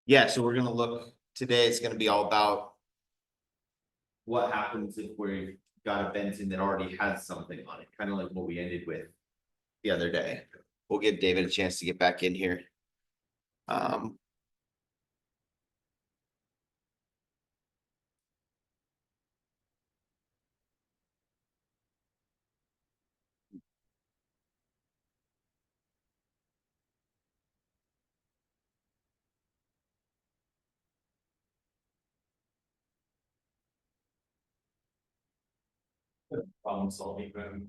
Yeah, so we're gonna look, today it's gonna be all about what happens if we got a benzene that already has something on it, kind of like what we ended with the other day. We'll give David a chance to get back in here. Problem solving when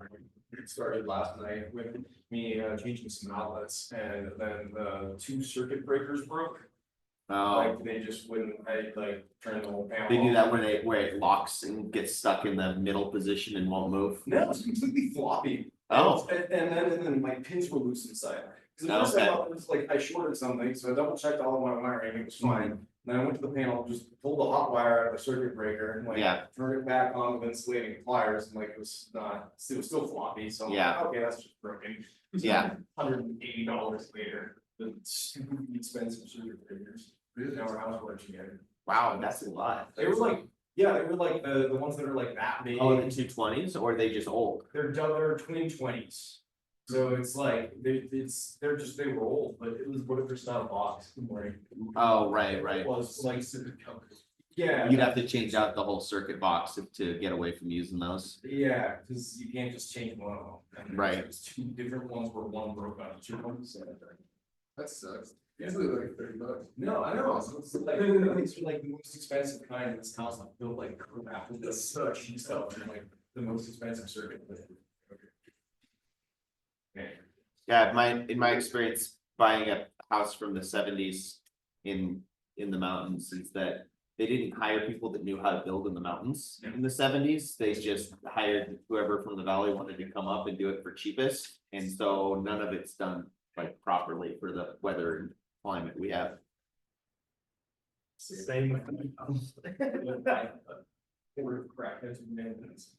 it started last night with me changing some outlets, and then the two circuit breakers broke. Like they just wouldn't, like turn the whole panel They do off. that where it locks and gets stuck in the middle position and won't move. No, it's completely floppy. Oh. And then my pins were loose inside. Because at first I thought it was like I shorted something, so I double checked all of my wiring, it was fine. Then I went to the panel, just pulled the hot wire out of the circuit breaker and like turned it back on with insulating pliers, and like it was still floppy, so I'm like, okay, that's just broken. Yeah. $180 later, the stupid expensive circuit breakers. Now our house works again. Wow, that's a lot. They were like, yeah, they were like the ones that are like that big. Oh, the 220s, or are they just old? They're twin 20s. So it's like they were old, but it was what if not a box. Oh, right. It was like yeah. You'd have to change out the whole circuit box to get away from using those. Yeah, because you can't just change one of them. Right. There's two different ones where one broke on each of them. So that sucks. Usually like $30. No, I know. It's like it's like the most expensive kind in this house. Like built like crap with this cheap stuff and like the most expensive circuit. Yeah, in my experience buying a house from the 70s in the mountains is that they didn't hire people that knew how to build in the mountains in the 70s. They just hired whoever from the valley wanted to come up and do it for cheapest. And so none of it's done like properly for the weather and climate we have. Same with we're crackheads and maintenance.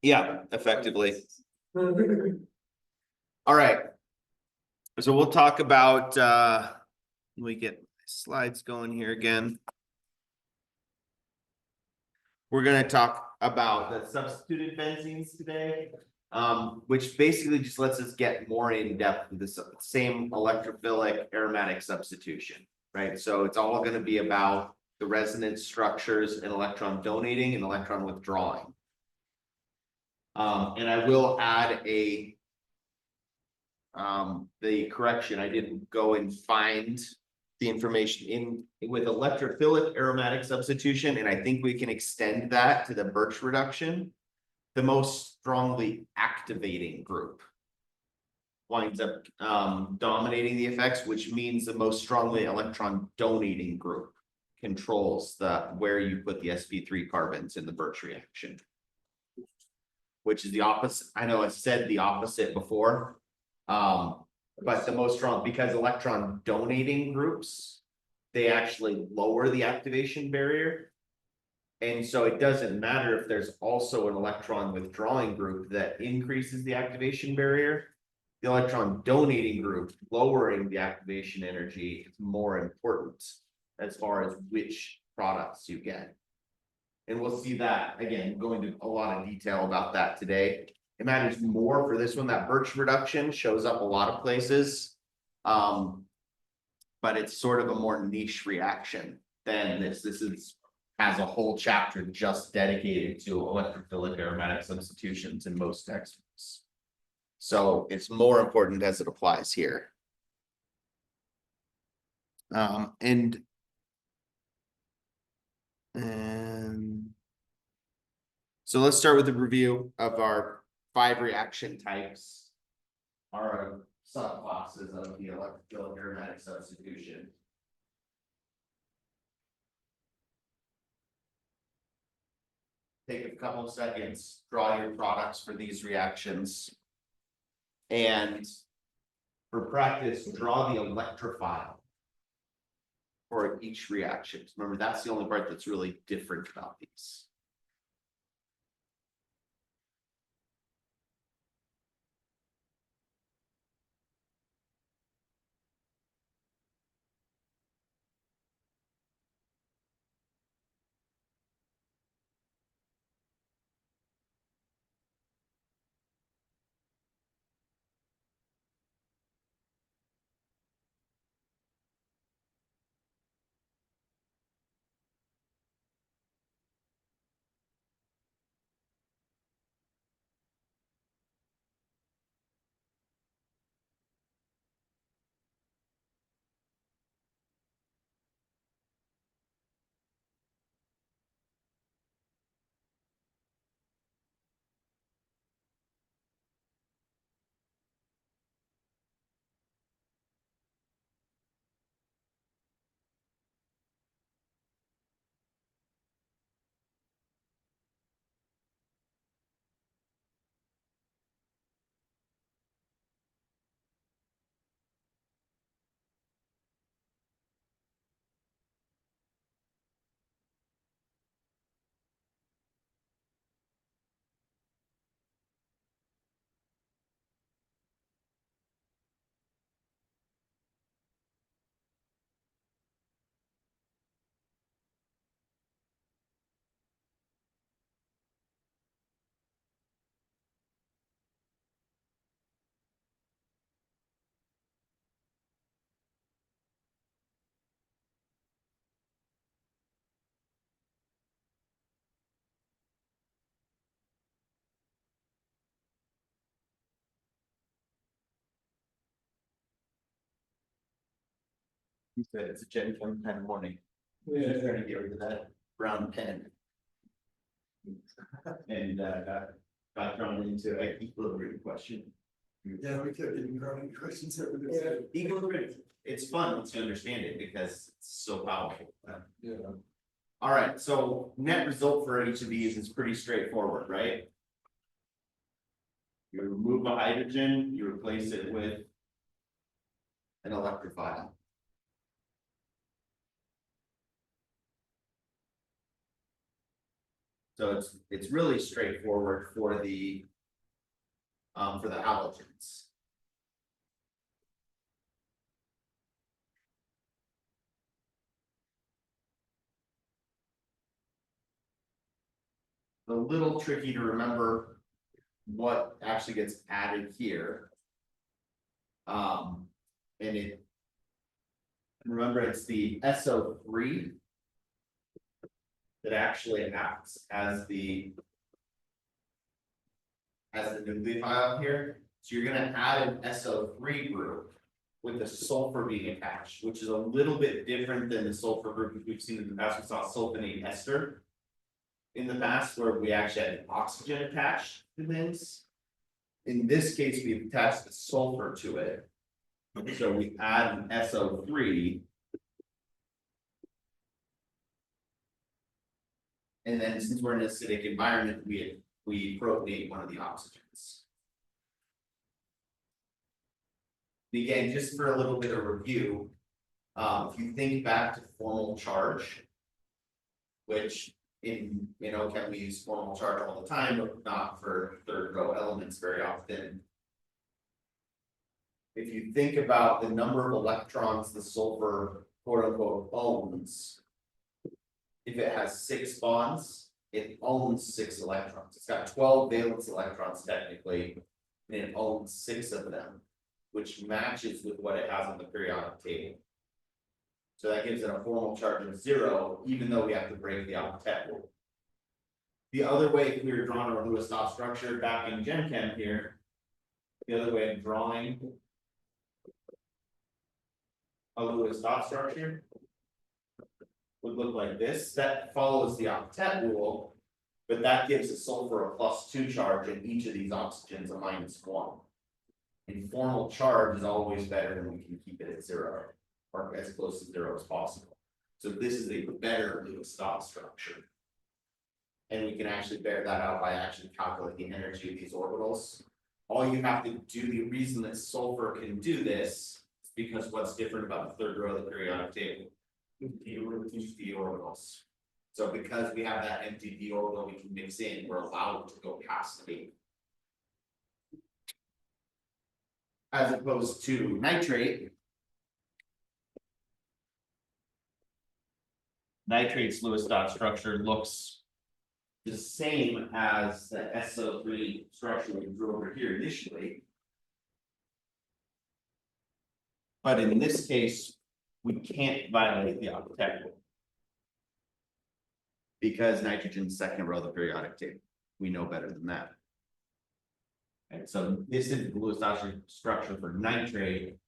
Yeah, effectively. All right. So we'll talk about let me get slides going here again. We're going to talk about the substituted benzenes today, which basically just lets us get more in depth with the same electrophilic aromatic substitution, right? So it's all going to be about the resonance structures and electron donating and electron withdrawing. And I will add the correction. I didn't go and find the information with electrophilic aromatic substitution, and I think we can extend that to the Birch reduction. The most strongly activating group winds up dominating the effects, which means the most strongly electron donating group controls where you put the sp3 carbons in the Birch reaction, which is the opposite. I know I said the opposite before. But the most strong, because electron donating groups, they actually lower the activation barrier. And so it doesn't matter if there's also an electron withdrawing group that increases the activation barrier. The electron donating group lowering the activation energy is more important as far as which products you get. And we'll see that again, going into a lot of detail about that today. It matters more for this one. That Birch reduction shows up a lot of places, but it's sort of a more niche reaction than this. This has a whole chapter just dedicated to electrophilic aromatic substitutions in most textbooks. So it's more important as it applies here. And so let's start with a review of our 5 reaction types, are subclasses of the electrophilic aromatic substitution. Take a couple of seconds, draw your products for these reactions. And for practice, draw the electrophile for each reaction. Remember, that's the only part that's really different about these. You said it's a Gen Chem kind of morning. Yeah. Trying to get rid of that brown pen. And got thrown into an equilibrium question. Yeah, we kept getting growing questions every day. Equilibrium, it's fun once you understand it because it's so powerful. Yeah. All right, so net result for each of these is pretty straightforward, right? You remove a hydrogen, you replace it with an electrophile. So it's really straightforward for the halogens. A little tricky to remember what actually gets added here. And remember it's the SO3 that actually acts as the nucleophile here. So you're gonna add an SO3 group with the sulfur being attached, which is a little bit different than the sulfur group we've seen in the past. We saw sulfonate ester in the past where we actually had oxygen attached to things. In this case, we've attached the sulfur to it. So we add an SO3. And then since we're in an acidic environment, we protonate one of the oxygens. Again, just for a little bit of review, if you think back to formal charge, which in OChem we use formal charge all the time, but not for third row elements very often. If you think about the number of electrons the sulfur quote unquote owns, if it has 6 bonds, it owns 6 electrons. It's got 12 valence electrons technically, and it owns 6 of them, which matches with what it has on the periodic table. So that gives it a formal charge of 0, even though we have to break the octet rule. The other way, if we were drawing our Lewis dot structure back in Gen Chem here, the other way of drawing a Lewis dot structure would look like this. That follows the octet rule, but that gives the sulfur a +2 charge and each of these oxygens a -1. And formal charge is always better when we can keep it at 0, or as close to 0 as possible. So this is a better Lewis dot structure. And we can actually bear that out by actually calculating the energy of these orbitals. All you have to do, the reason that sulfur can do this is because what's different about the third row of the periodic table? D orbitals. So because we have that empty d orbital we can mix in, we're allowed to go past the 8. As opposed to nitrate. Nitrate's Lewis dot structure looks the same as the SO3 structure we drew over here initially. But in this case, we can't violate the octet rule. Because nitrogen's second row of the periodic table. We know better than that. And so this is the Lewis dot structure for nitrate.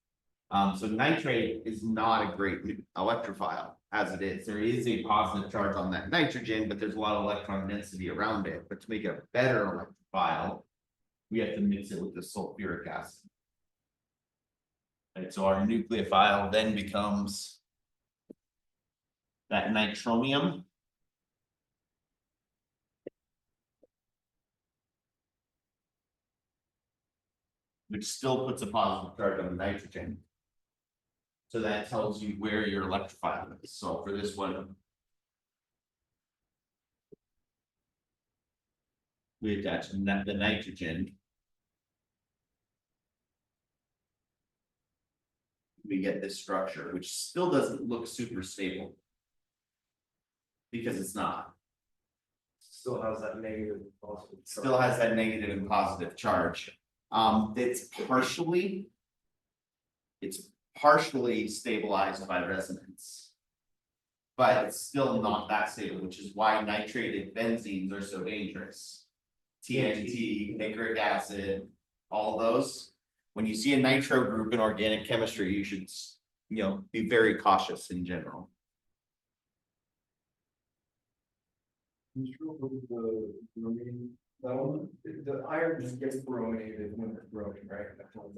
So nitrate is not a great electrophile as it is. There is a positive charge on that nitrogen, but there's a lot of electron density around it. But to make it a better electrophile, we have to mix it with the sulfuric acid. Right, so our nucleophile then becomes that nitromium. Which still puts a positive charge on the nitrogen. So that tells you where your electrophile is. So for this one, we attach the nitrogen. We get this structure, which still doesn't look super stable. Because it's not. Still has that negative and positive. Still has that negative and positive charge. It's partially stabilized by resonance. But it's still not that stable, which is why nitrated benzenes are so dangerous. TNT, nitric acid, all those. When you see a nitro group in organic chemistry, you should be very cautious in general. The iron just gets brominated when it's broken, right?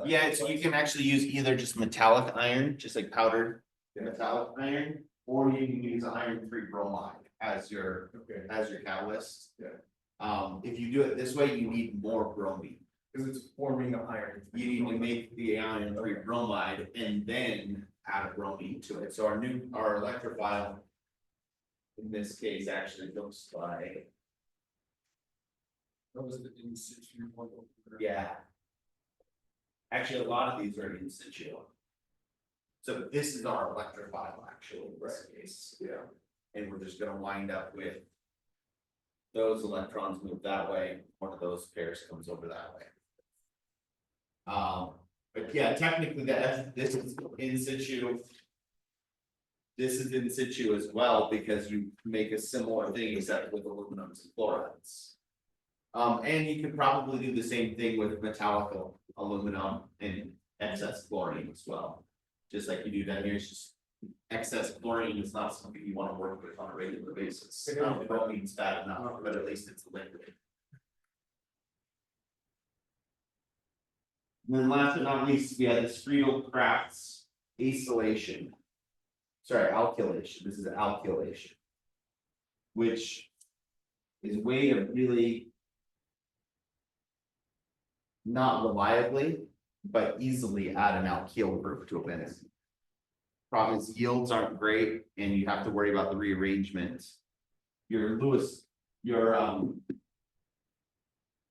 Yeah, so you can actually use either just metallic iron, just like powdered metallic iron, or you can use iron-free bromide as your catalyst. Yeah. If you do it this way, you need more bromine. Because it's forming the iron. You need to make the iron-free bromide and then add a bromine to it. So our electrophile. In this case, actually looks like. That was the in situ one. Yeah. Actually, a lot of these are in situ. So this is our electrophile actually in this case. Yeah. And we're just gonna wind up with. Those electrons move that way, one of those pairs comes over that way. But yeah, technically this is in situ. This is in situ as well because you make a similar thing except with aluminums and chlorides. And you could probably do the same thing with metallic aluminum and excess chlorine as well. Just like you do down here, it's just excess chlorine is not something you want to work with on a regular basis. Bromine's bad enough, but at least it's a liquid. And then last but not least, we have this Friedel-Crafts acylation. Sorry, alkylation. This is alkylation. Which is a way to really not reliably, but easily add an alkyl group to a benzene. Problem is yields aren't great and you have to worry about the rearrangement. Your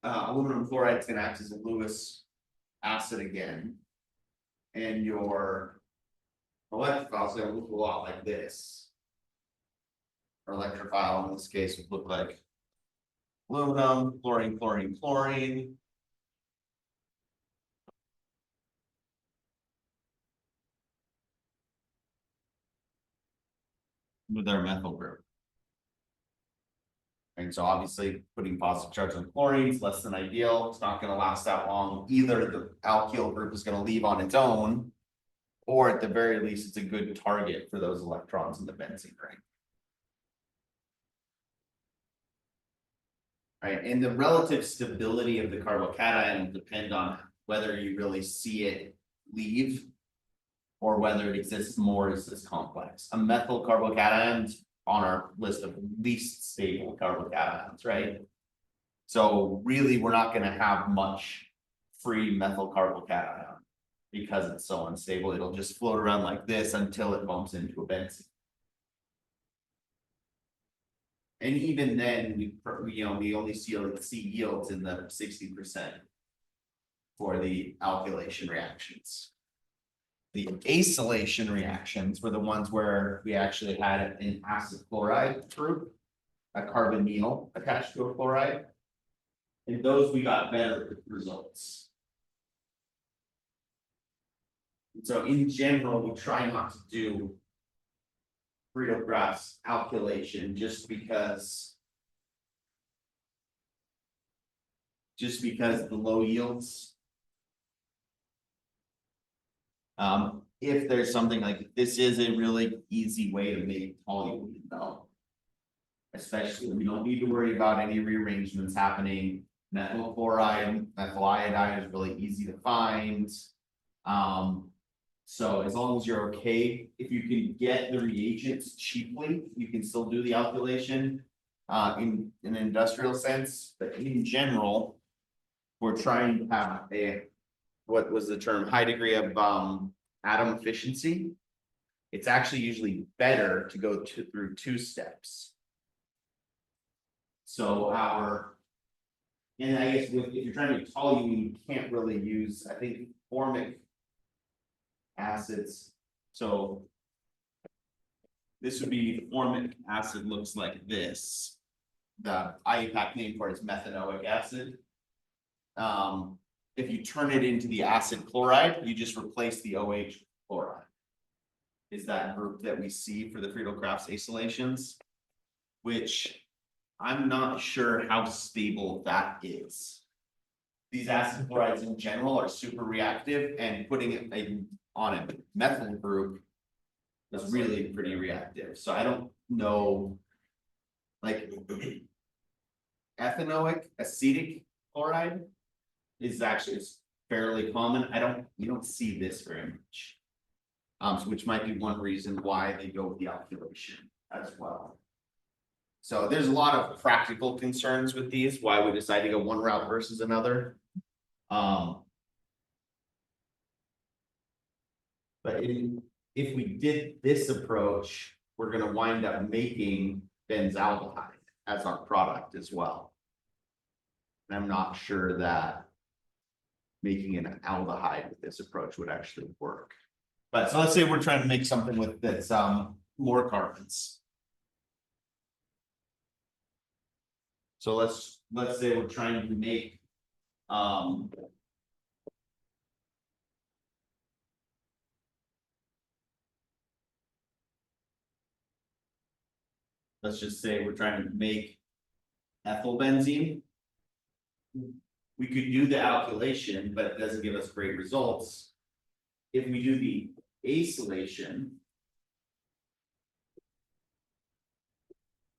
aluminum chloride is going to act as a Lewis acid again. And your electrophile is going to look a lot like this. Or electrophile in this case would look like aluminum, chlorine, chlorine, chlorine. With our methyl group. And so obviously putting positive charge on chlorine is less than ideal. It's not going to last that long. Either the alkyl group is going to leave on its own, or at the very least, it's a good target for those electrons in the benzene ring. Right, and the relative stability of the carbocation will depend on whether you really see it leave or whether it exists more as this complex. A methyl carbocation on our list of least stable carbocations, right? So really, we're not going to have much free methyl carbocation because it's so unstable. It'll just float around like this until it bumps into a benzene. And even then, we only see yields in the 60% for the alkylation reactions. The acylation reactions were the ones where we actually had an acid chloride group, a carbonyl attached to a chloride. And those we got better results. And so in general, we try not to do Friedel-Crafts alkylation just because the low yields. If there's something like this is a really easy way to make toluene though. Especially when you don't need to worry about any rearrangements happening. Methyl chloride, methyl iodide is really easy to find. So as long as you're okay, if you can get the reagents cheaply, you can still do the alkylation in an industrial sense, but in general, we're trying to have a, what was the term, high degree of atom efficiency. It's actually usually better to go through two steps. So and I guess if you're trying to make toluene, you can't really use, I think, formic acids. So this would be formic acid, looks like this. The IUPAC name for it is methanoic acid. If you turn it into the acid chloride, you just replace the OH chloride. Is that group that we see for the Friedel-Crafts acylations, which I'm not sure how stable that is. These acid chlorides in general are super reactive, and putting it on a methyl group was really pretty reactive, so I don't know. Like. Ethanoic acetic chloride is actually fairly common. You don't see this very much. So which might be one reason why they go with the alkylation as well. So there's a lot of practical concerns with these, why we decide to go one route versus another. But if we did this approach, we're gonna wind up making benzaldehyde as our product as well. And I'm not sure that making an aldehyde with this approach would actually work. But so let's say we're trying to make something with that's more carbons. So let's say we're trying to make let's just say we're trying to make ethyl benzene. We could do the alkylation, but it doesn't give us great results. If we do the acylation,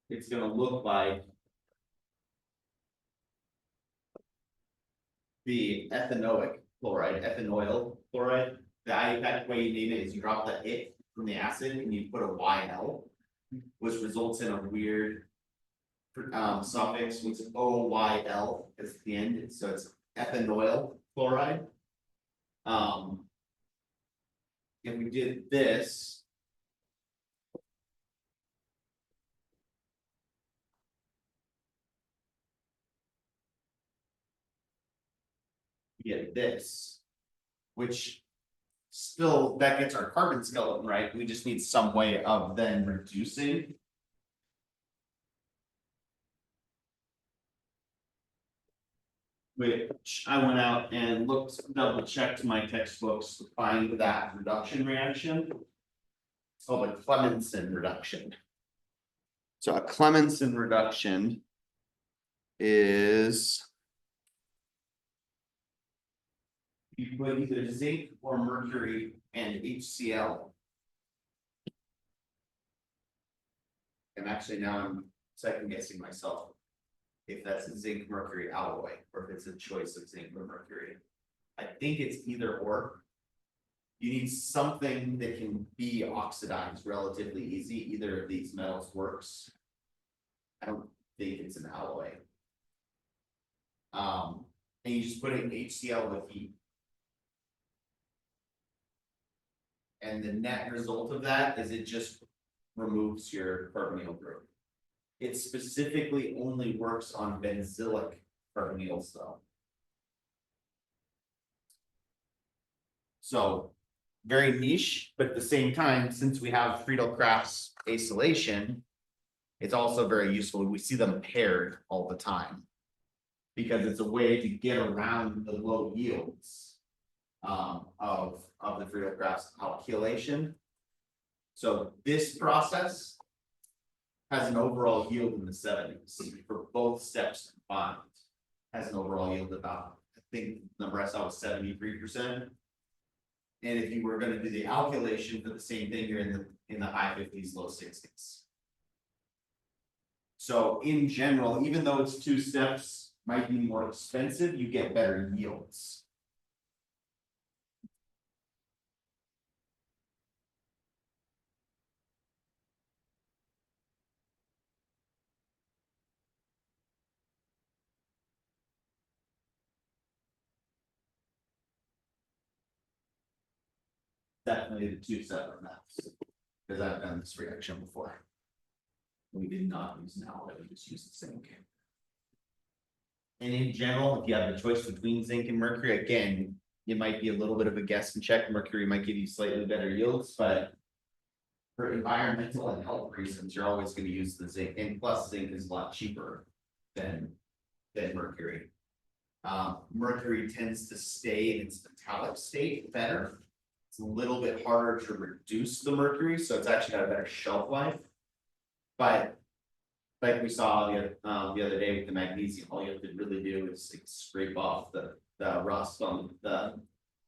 it's going to look like the ethanoic chloride, ethanoyl chloride. The IUPAC way you name it is you drop the it from the acid and you put a YL, which results in a weird suffix with OYL at the end, so it's ethanoyl chloride. If we did this, we get this, which still that gets our carbon skeleton right. We just need some way of then reducing. Which I went out and double checked my textbooks to find that reduction reaction. It's called a Clemenson reduction. So a Clemenson reduction is you put either zinc or mercury and HCl. And actually now I'm second guessing myself if that's a zinc mercury alloy or if it's a choice of zinc or mercury. I think it's either or. You need something that can be oxidized relatively easy. Either of these metals works. I don't think it's an alloy. And you just put in HCl with heat. And the net result of that is it just removes your carbonyl group. It specifically only works on benzylic carbonyls though. So very niche, but at the same time, since we have Friedel-Crafts acylation, it's also very useful. We see them paired all the time because it's a way to get around the low yields of the Friedel-Crafts alkylation. So this process has an overall yield in the 70s for both steps combined. Has an overall yield about, I think the number I saw was 73%. And if you were going to do the alkylation for the same thing, you're in the high 50s, low 60s. So in general, even though it's two steps, might be more expensive, you get better yields. Definitely the two separate maps, because I've done this reaction before. We did not use an alloy, we just used zinc. And in general, if you have the choice between zinc and mercury, again, it might be a little bit of a guess and check. Mercury might give you slightly better yields, but for environmental and health reasons, you're always going to use the zinc. And plus, zinc is a lot cheaper than mercury. Mercury tends to stay in its metallic state better. It's a little bit harder to reduce the mercury, so it's actually got a better shelf life. But like we saw the other day with the magnesium, all you have to really do is like scrape off the rust on the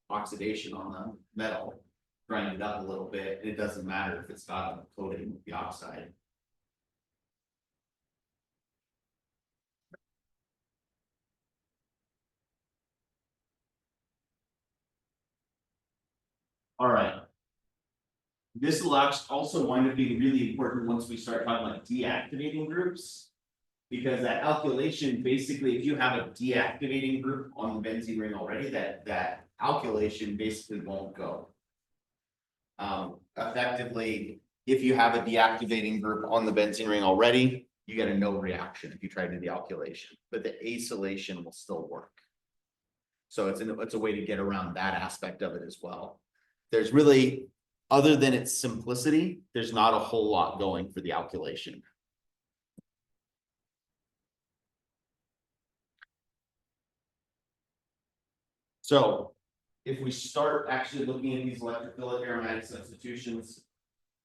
oxidation on the metal, grind it up a little bit, it doesn't matter if it's got a coating with the oxide. All right. This will also wind up being really important once we start talking about deactivating groups. Because that alkylation, basically, if you have a deactivating group on the benzene ring already, that alkylation basically won't go. Effectively, if you have a deactivating group on the benzene ring already, you get a no reaction if you try to do the alkylation, but the acylation will still work. So it's a way to get around that aspect of it as well. There's really, other than its simplicity, there's not a whole lot going for the alkylation. So if we start actually looking at these electrophilic aromatic substitutions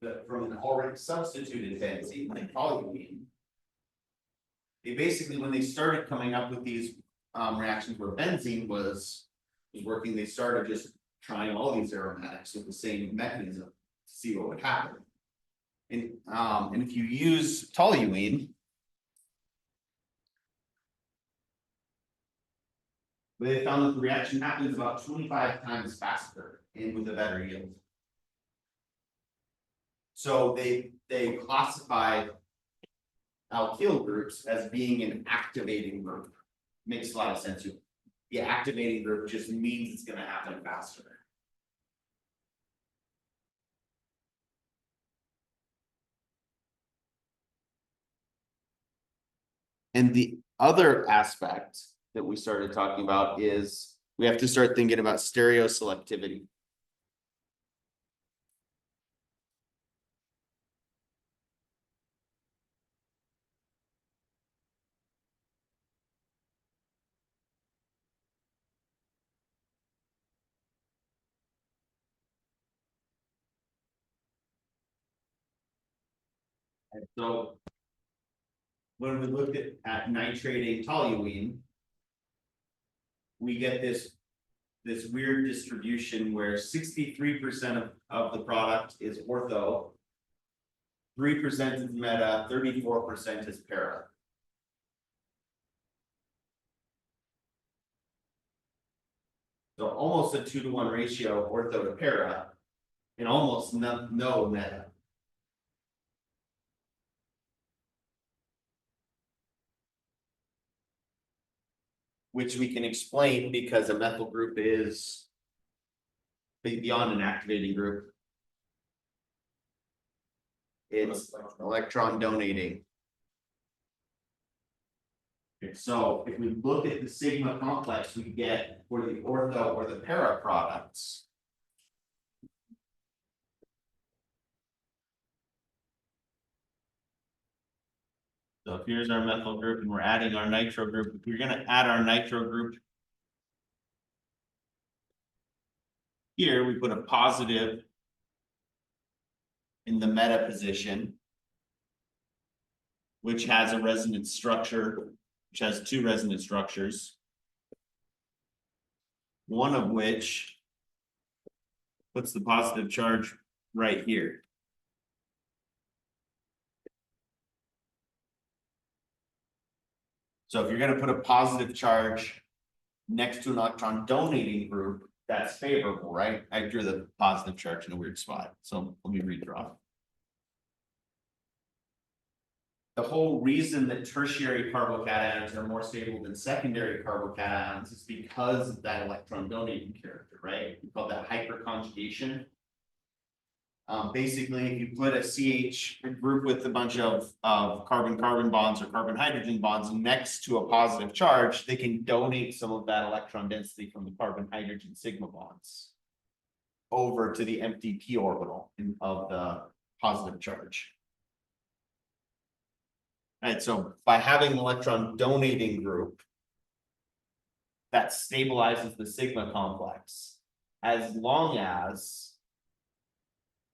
that from an already substituted benzene, like toluene, they basically, when they started coming up with these reactions where benzene was working, they started just trying all these aromatics with the same mechanism to see what would happen. And if you use toluene, they found that the reaction happens about 25 times faster and with a better yield. So they classify alkyl groups as being an activating group. Makes a lot of sense. The activating group just means it's going to happen faster. And the other aspect that we started talking about is we have to start thinking about stereoselectivity. And so when we look at nitrating toluene, we get this weird distribution where 63% of the product is ortho, 3% is meta, 34% is para. So almost a 2-to-1 ratio ortho to para, and almost no meta. Which we can explain because a methyl group is beyond an activating group. It's electron donating. Okay, so if we look at the sigma complex we get for the ortho or the para products. So here's our methyl group and we're adding our nitro group. If we're going to add our nitro group here, we put a positive in the meta position, which has a resonance structure, which has 2 resonance structures, one of which puts the positive charge right here. So if you're going to put a positive charge next to an electron donating group, that's favorable, right? I drew the positive charge in a weird spot. So let me redraw. The whole reason that tertiary carbocations are more stable than secondary carbocations is because of that electron donating character, right? We call that hyperconjugation. Basically, if you put a CH group with a bunch of carbon-carbon bonds or carbon-hydrogen bonds next to a positive charge, they can donate some of that electron density from the carbon-hydrogen sigma bonds over to the empty p orbital of the positive charge. All right, so by having an electron donating group, that stabilizes the sigma complex, as long as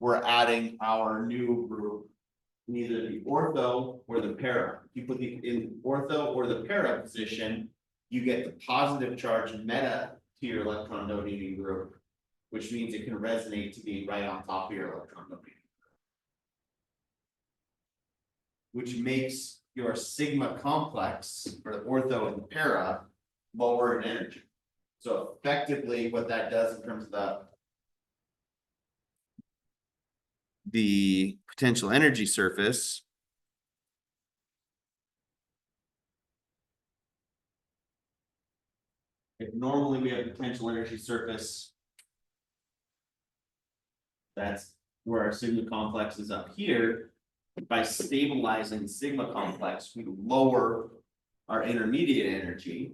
we're adding our new group in either the ortho or the para. If you put the in ortho or the para position, you get the positive charge meta to your electron donating group, which means it can resonate to be right on top of your electron domain. Which makes your sigma complex, or the ortho and the para, lower in energy. So effectively, what that does in terms of the potential energy surface. If normally we have potential energy surface, that's where our sigma complex is up here. By stabilizing the sigma complex, we lower our intermediate energy,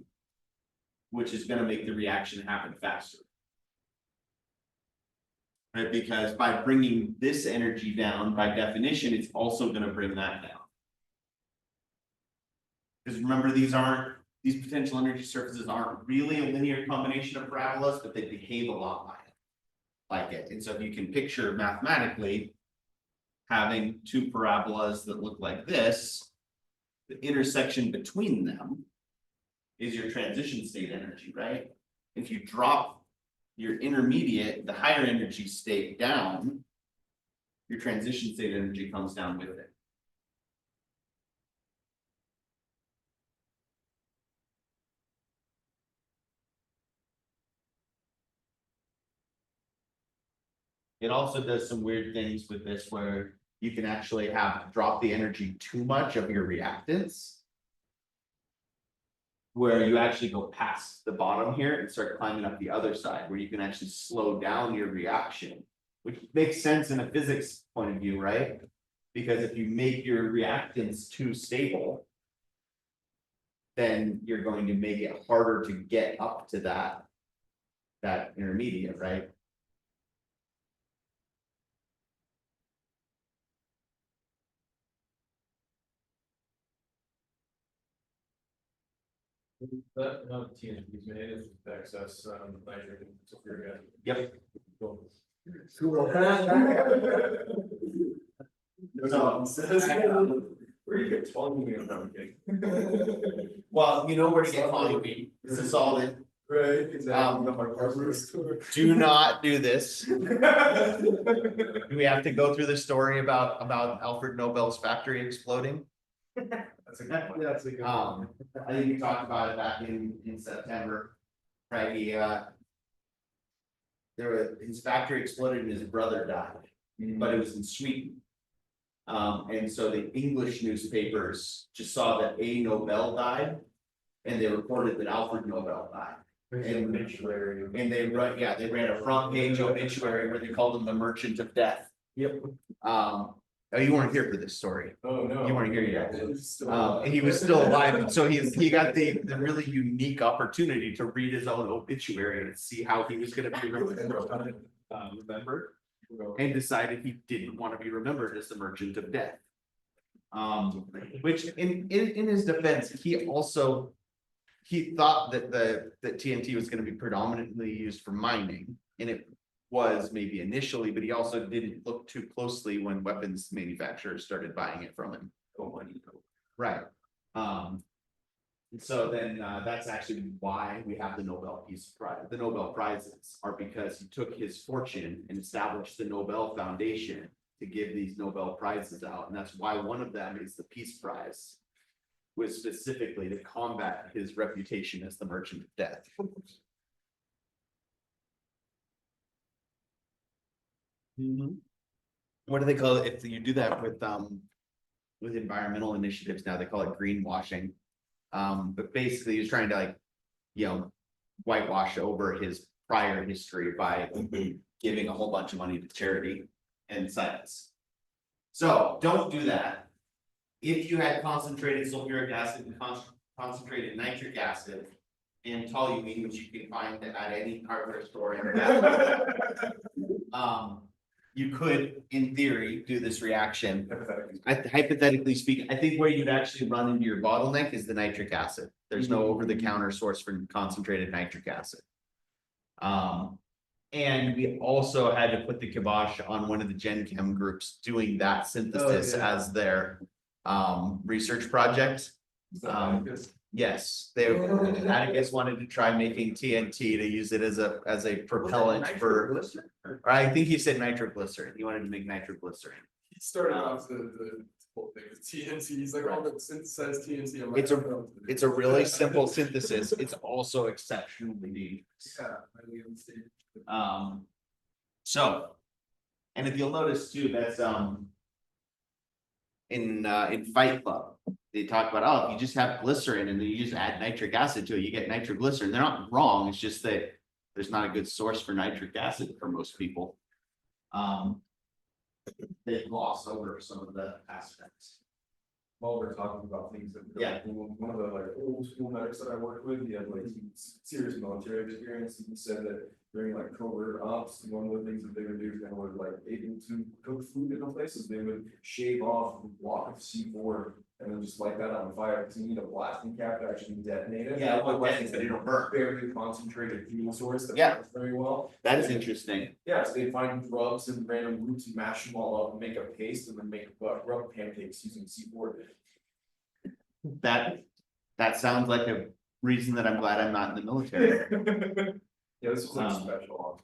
which is going to make the reaction happen faster. Right, because by bringing this energy down, by definition, it's also going to bring that down. Because remember, these potential energy surfaces aren't really a linear combination of parabolas, but they behave a lot like it. And so if you can picture mathematically having two parabolas that look like this, the intersection between them is your transition state energy, right? If you drop your intermediate, the higher energy state down, your transition state energy comes down with it. It also does some weird things with this where you can actually have drop the energy too much of your reactants, where you actually go past the bottom here and start climbing up the other side, where you can actually slow down your reaction, which makes sense in a physics point of view, right? Because if you make your reactants too stable, then you're going to make it harder to get up to that intermediate, right? That amount of TNT made is excess nitrogen sulfuric acid. Yep. Cool. Where do you get toluene from? Well, you know where to get toluene. It's a solid. Right, exactly. Do not do this. Do we have to go through the story about Alfred Nobel's factory exploding? That's a good one. That's a good I think we talked about it back in September. Right, his factory exploded and his brother died, but it was in Sweden. And so the English newspapers just saw that a Nobel died, and they reported that Alfred Nobel died. And they ran a front page obituary where they called him the Merchant of Death. Yep. Oh, you weren't here for this story. Oh, no. You weren't here yet. And he was still alive, and so he got the really unique opportunity to read his own obituary and see how he was going to be remembered, and decided he didn't want to be remembered as the Merchant of Death. Which in his defense, he thought that TNT was going to be predominantly used for mining, and it was maybe initially, but he also didn't look too closely when weapons manufacturers started buying it from him. Right. And so then that's actually why we have the Nobel Peace Prize. The Nobel Prizes are because he took his fortune and established the Nobel Foundation to give these Nobel Prizes out. And that's why one of them is the Peace Prize, was specifically to combat his reputation as the Merchant of Death. What do they call it if you do that with environmental initiatives now? They call it greenwashing. But basically he's trying to whitewash over his prior history by giving a whole bunch of money to charity and science. So don't do that. If you had concentrated sulfuric acid and concentrated nitric acid and toluene, which you can find at any hardware store in you could, in theory, do this reaction. Hypothetically speaking, I think where you'd actually run into your bottleneck is the nitric acid. There's no over-the-counter source for concentrated nitric acid. And we also had to put the kibosh on one of the Gen Chem groups doing that synthesis as their research project. Yes, they, Atticus wanted to try making TNT to use it as a propellant for, or I think he said nitroglycerin. He wanted to make nitroglycerin. He started off the whole thing with TNT, he's like, oh, that synthesized TNT. I'm like, It's a- "Oh, no." It's a really simple synthesis. It's also exceptionally dangerous. Yeah, I mean, it's the- So, and if you'll notice too, that's in Fight Club, they talk about, oh, if you just have glycerin and then you just add nitric acid to it, you get nitroglycerin. They're not wrong. It's just that there's not a good source for nitric acid for most people. They gloss over some of the aspects. While we're talking about things that. Yeah. One of the like old school medics that I worked with, he had like serious military experience, and he said that during like covert ops, one of the things that they would do is they would like able to cook food in places, they would shave off a block of C4 and then just light that on fire, because you need a blasting cap to actually detonate it. Yeah, well, Otherwise, that's, but it'll burn. very concentrated fuel source that Yeah. works very well. That is interesting. Yeah, so they find grubs and random roots and mash them all up and make a paste and then make rub pancakes using C4. That sounds like a reason that I'm glad I'm not in the military. Yeah, this was like special.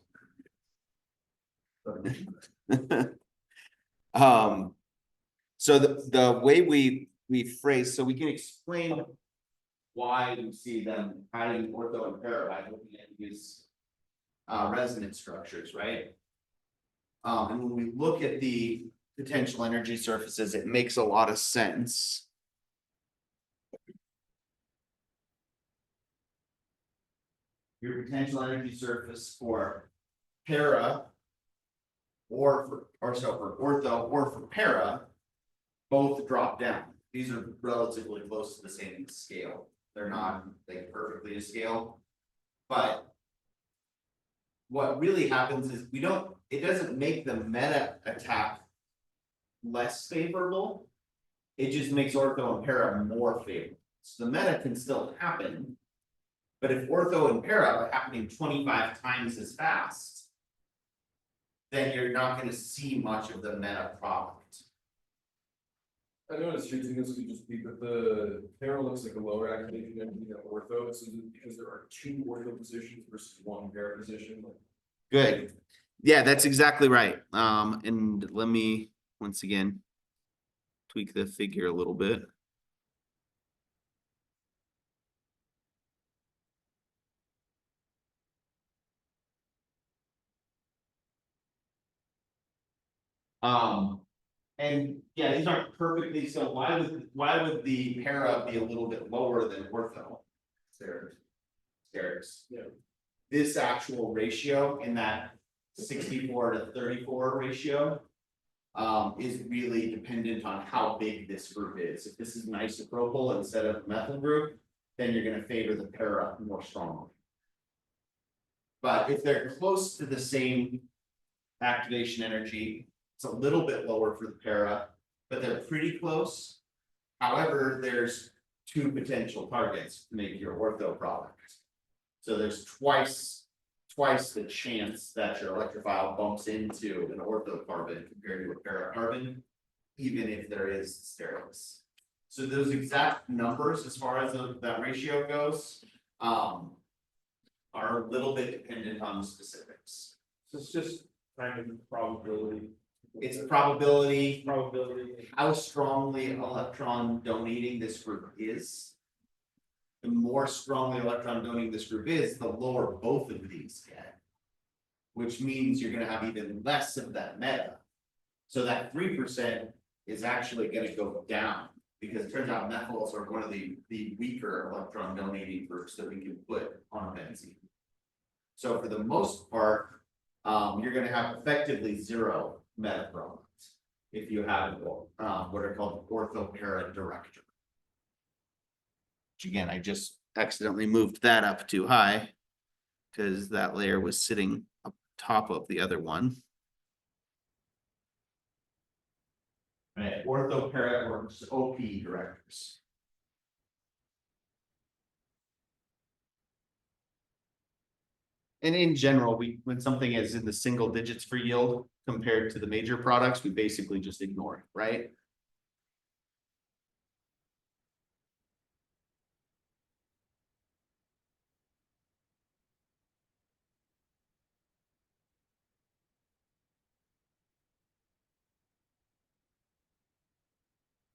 So the way we phrase, so we can explain why you see them hiding ortho and para by looking at these resonance structures, right? And when we look at the potential energy surfaces, it makes a lot of sense. Your potential energy surface for para or for ortho or for para both drop down. These are relatively close to the same scale. They're not like perfectly to scale, but what really happens is it doesn't make the meta attack less favorable. It just makes ortho and para more favorable. So the meta can still happen. But if ortho and para are happening 25 times as fast, then you're not going to see much of the meta product. I noticed your thing is just because the para looks like a lower activation energy than ortho, so because there are two ortho positions versus one para position. Good. Yeah, that's exactly right. And let me once again tweak the figure a little bit. And yeah, these aren't perfectly, so why would the para be a little bit lower than ortho? Stairs. Yeah. This actual ratio in that 64 to 34 ratio is really dependent on how big this group is. If this is an isopropyl instead of methyl group, then you're going to favor the para more strongly. But if they're close to the same activation energy, it's a little bit lower for the para, but they're pretty close. However, there's two potential targets to make your ortho product. So there's twice the chance that your electrophile bumps into an ortho carbon compared to a para carbon, even if there is sterols. So those exact numbers, as far as that ratio goes, are a little bit dependent on the specifics. So it's just kind of probability. It's probability, Probability. how strongly electron donating this group is. The more strongly electron donating this group is, the lower both of these get. Which means you're gonna have even less of that meta. So that 3% is actually gonna go down. Because it turns out methyls are one of the weaker electron donating groups that we can put on benzene. So for the most part, you're gonna have effectively zero meta product if you have what are called ortho-para director. Which again, I just accidentally moved that up too high because that layer was sitting up top of the other one. Right, ortho-para or OP directors. And in general, when something is in the single digits for yield compared to the major products, we basically just ignore it, right?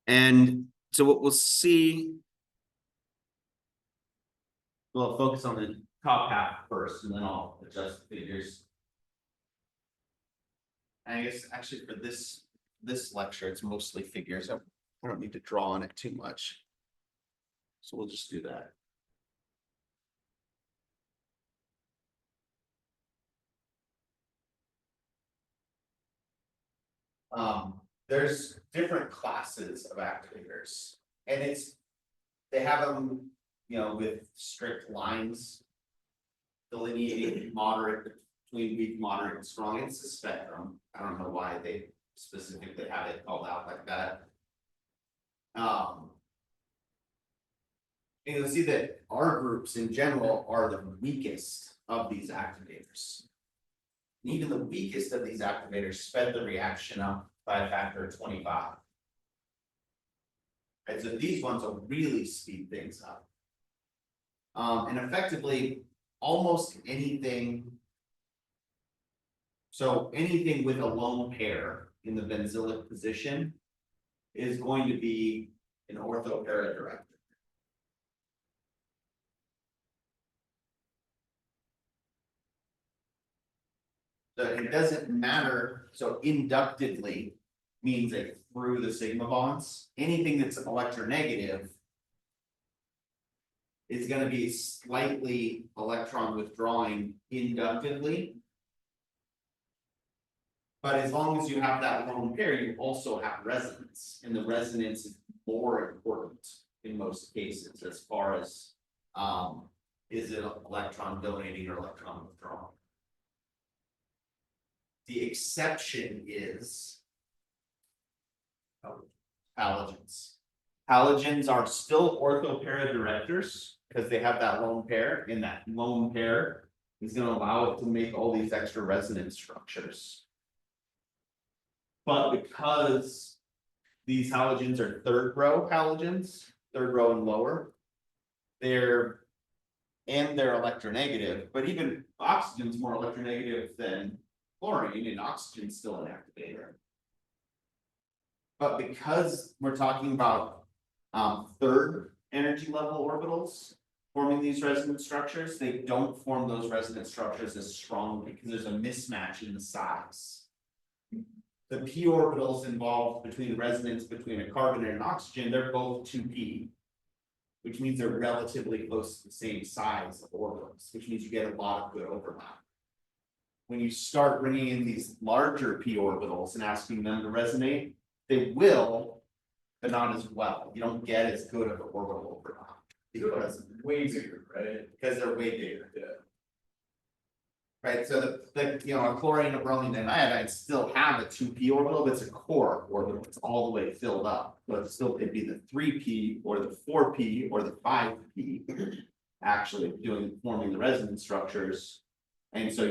And so what we'll see. We'll focus on the top half first, and then I'll adjust the figures. I guess actually for this lecture, it's mostly figures. I don't need to draw on it too much. So we'll just do that. There's different classes of activators, and they have them, with strict lines delineating moderate between weak, moderate, and strong. It's a spectrum. I don't know why they specifically have it called out like that. And you'll see that our groups in general are the weakest of these activators. And even the weakest of these activators sped the reaction up by a factor of 25. Right, so these ones will really speed things up. And effectively, almost anything. So anything with a lone pair in the benzylic position is going to be an ortho-para director. So it doesn't matter. So inductively means like through the sigma bonds. Anything that's electronegative is going to be slightly electron withdrawing inductively. But as long as you have that lone pair, you also have resonance, and the resonance is more important in most cases as far as is it electron donating or electron withdrawing. The exception is halogens. Halogens are still ortho-para directors because they have that lone pair, and that lone pair is going to allow it to make all these extra resonance structures. But because these halogens are third row halogens, third row and lower, they're electronegative, but even oxygen's more electronegative than chlorine, and oxygen's still an activator. But because we're talking about third energy level orbitals forming these resonance structures, they don't form those resonance structures as strongly because there's a mismatch in the size. The p orbitals involved between resonance between a carbon and an oxygen, they're both 2p, which means they're relatively close to the same size of orbitals, which means you get a lot of good overlap. When you start bringing in these larger p orbitals and asking them to resonate, they will, but not as well. You don't get as good of an orbital overlap because Way bigger, right? they're way bigger. Yeah. Right, so a chlorine, a bromine, and iodine still have a 2p orbital, but it's a core orbital. It's all the way filled up, but it'd be the 3p or the 4p or the 5p actually forming the resonance structures. And so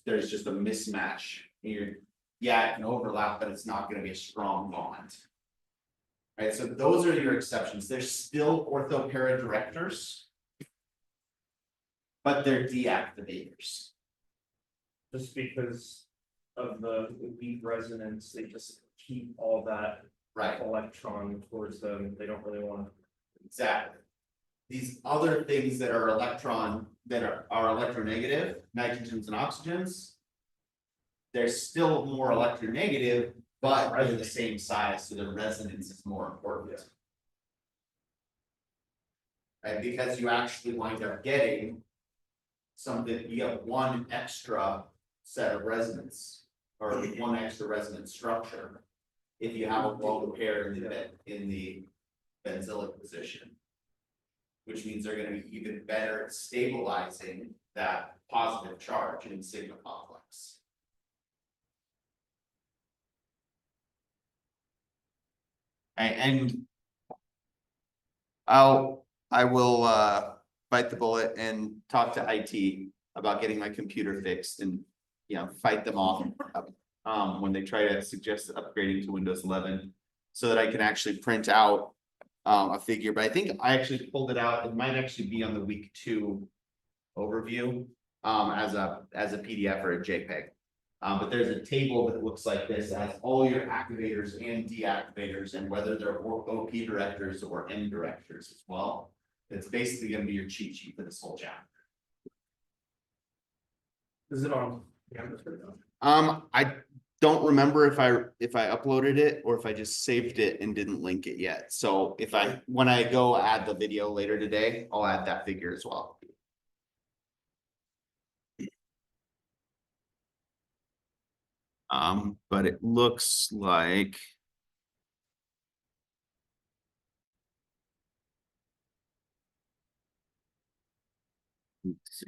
there's just a mismatch. It can overlap, but it's not going to be a strong bond. Right, so those are your exceptions. They're still ortho-para directors, but they're deactivators. Just because of the weak resonance, they just keep all that Right. electron towards them. They don't really want to. Exactly. These other things that are electronegative, nitrogens and oxygens, they're still more electronegative, but they're the same size, so the resonance is more important. Right, because you actually wind up getting something, you get one extra set of resonance, or one extra resonance structure, if you have a lone pair in the benzylic position. Which means they're going to be even better at stabilizing that positive charge in sigma complex. And I will bite the bullet and talk to IT about getting my computer fixed and fight them off when they try to suggest upgrading to Windows 11 so that I can actually print out a figure. But I think I actually pulled it out. It might actually be on the week 2 overview as a PDF or a JPEG. But there's a table that looks like this, that has all your activators and deactivators and whether they're OP directors or M directors as well. It's basically gonna be your cheat sheet for this whole chapter. Is it on? Canvas right now? I don't remember if I uploaded it or if I just saved it and didn't link it yet. So when I go add the video later today, I'll add that figure as well. But it looks like. Let's see.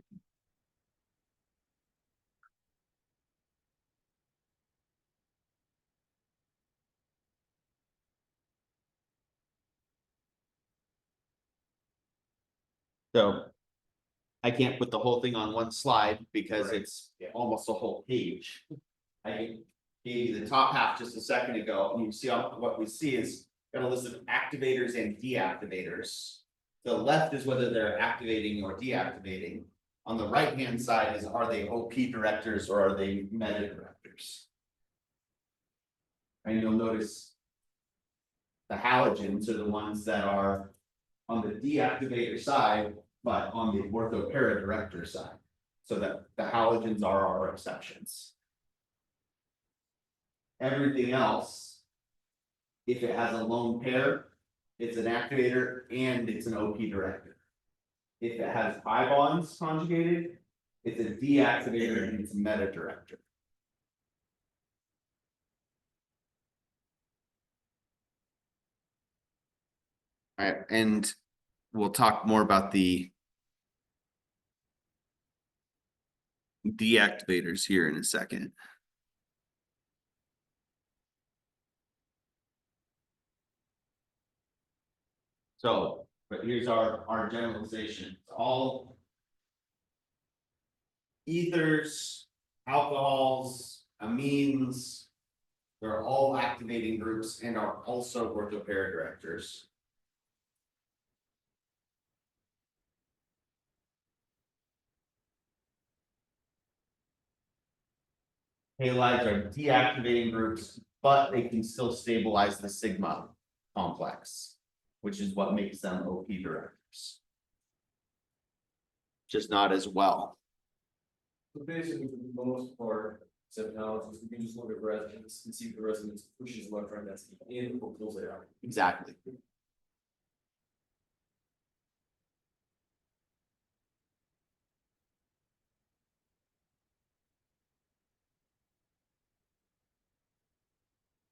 So I can't put the whole thing on one slide because Right. it's almost a whole page. I gave you the top half just a second ago, and you see what we see is got a list of activators and deactivators. The left is whether they're activating or deactivating. On the right hand side is are they OP directors or are they meta directors? And you'll notice the halogens are the ones that are on the deactivator side, but on the orthopara director side. So that the halogens are our exceptions. Everything else, if it has a lone pair, it's an activator and it's an OP director. If it has pi bonds conjugated, it's a deactivator and it's a meta director. All right, and we'll talk more about the deactivators here in a second. So, but here's our generalization. All ethers, alcohols, amines, they're all activating groups and are also orthopara directors. Halides are deactivating groups, but they can still stabilize the sigma complex, which is what makes them OP directors. Just not as well. So basically, for the most part, septologists, we can just look at resonance and see if the resonance pushes electron density in or pulls it out. Exactly.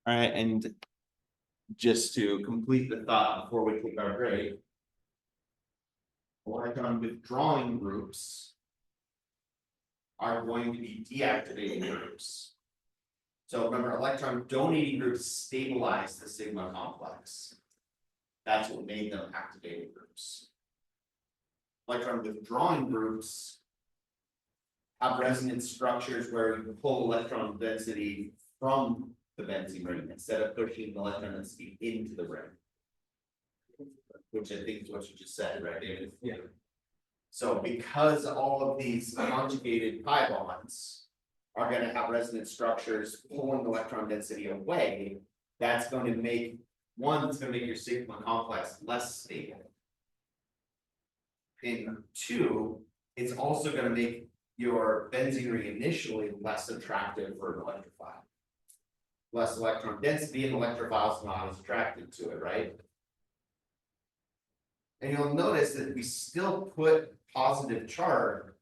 All right, and just to complete the thought before we take our break. Electron withdrawing groups are going to be deactivating groups. So remember, electron donating groups stabilize the sigma complex. That's what made them activating groups. Electron withdrawing groups have resonance structures where you pull electron density from the benzene ring instead of pushing the electron density into the ring. Which I think is what you just said, right, David? Yeah. So because all of these conjugated pi bonds are going to have resonance structures pulling electron density away, that's going to make it's going to make your sigma complex less stable. And two, it's also going to make your benzene ring initially less attractive for an electrophile. Less electron density and electrophiles not as attracted to it, right? And you'll notice that we still put positive charge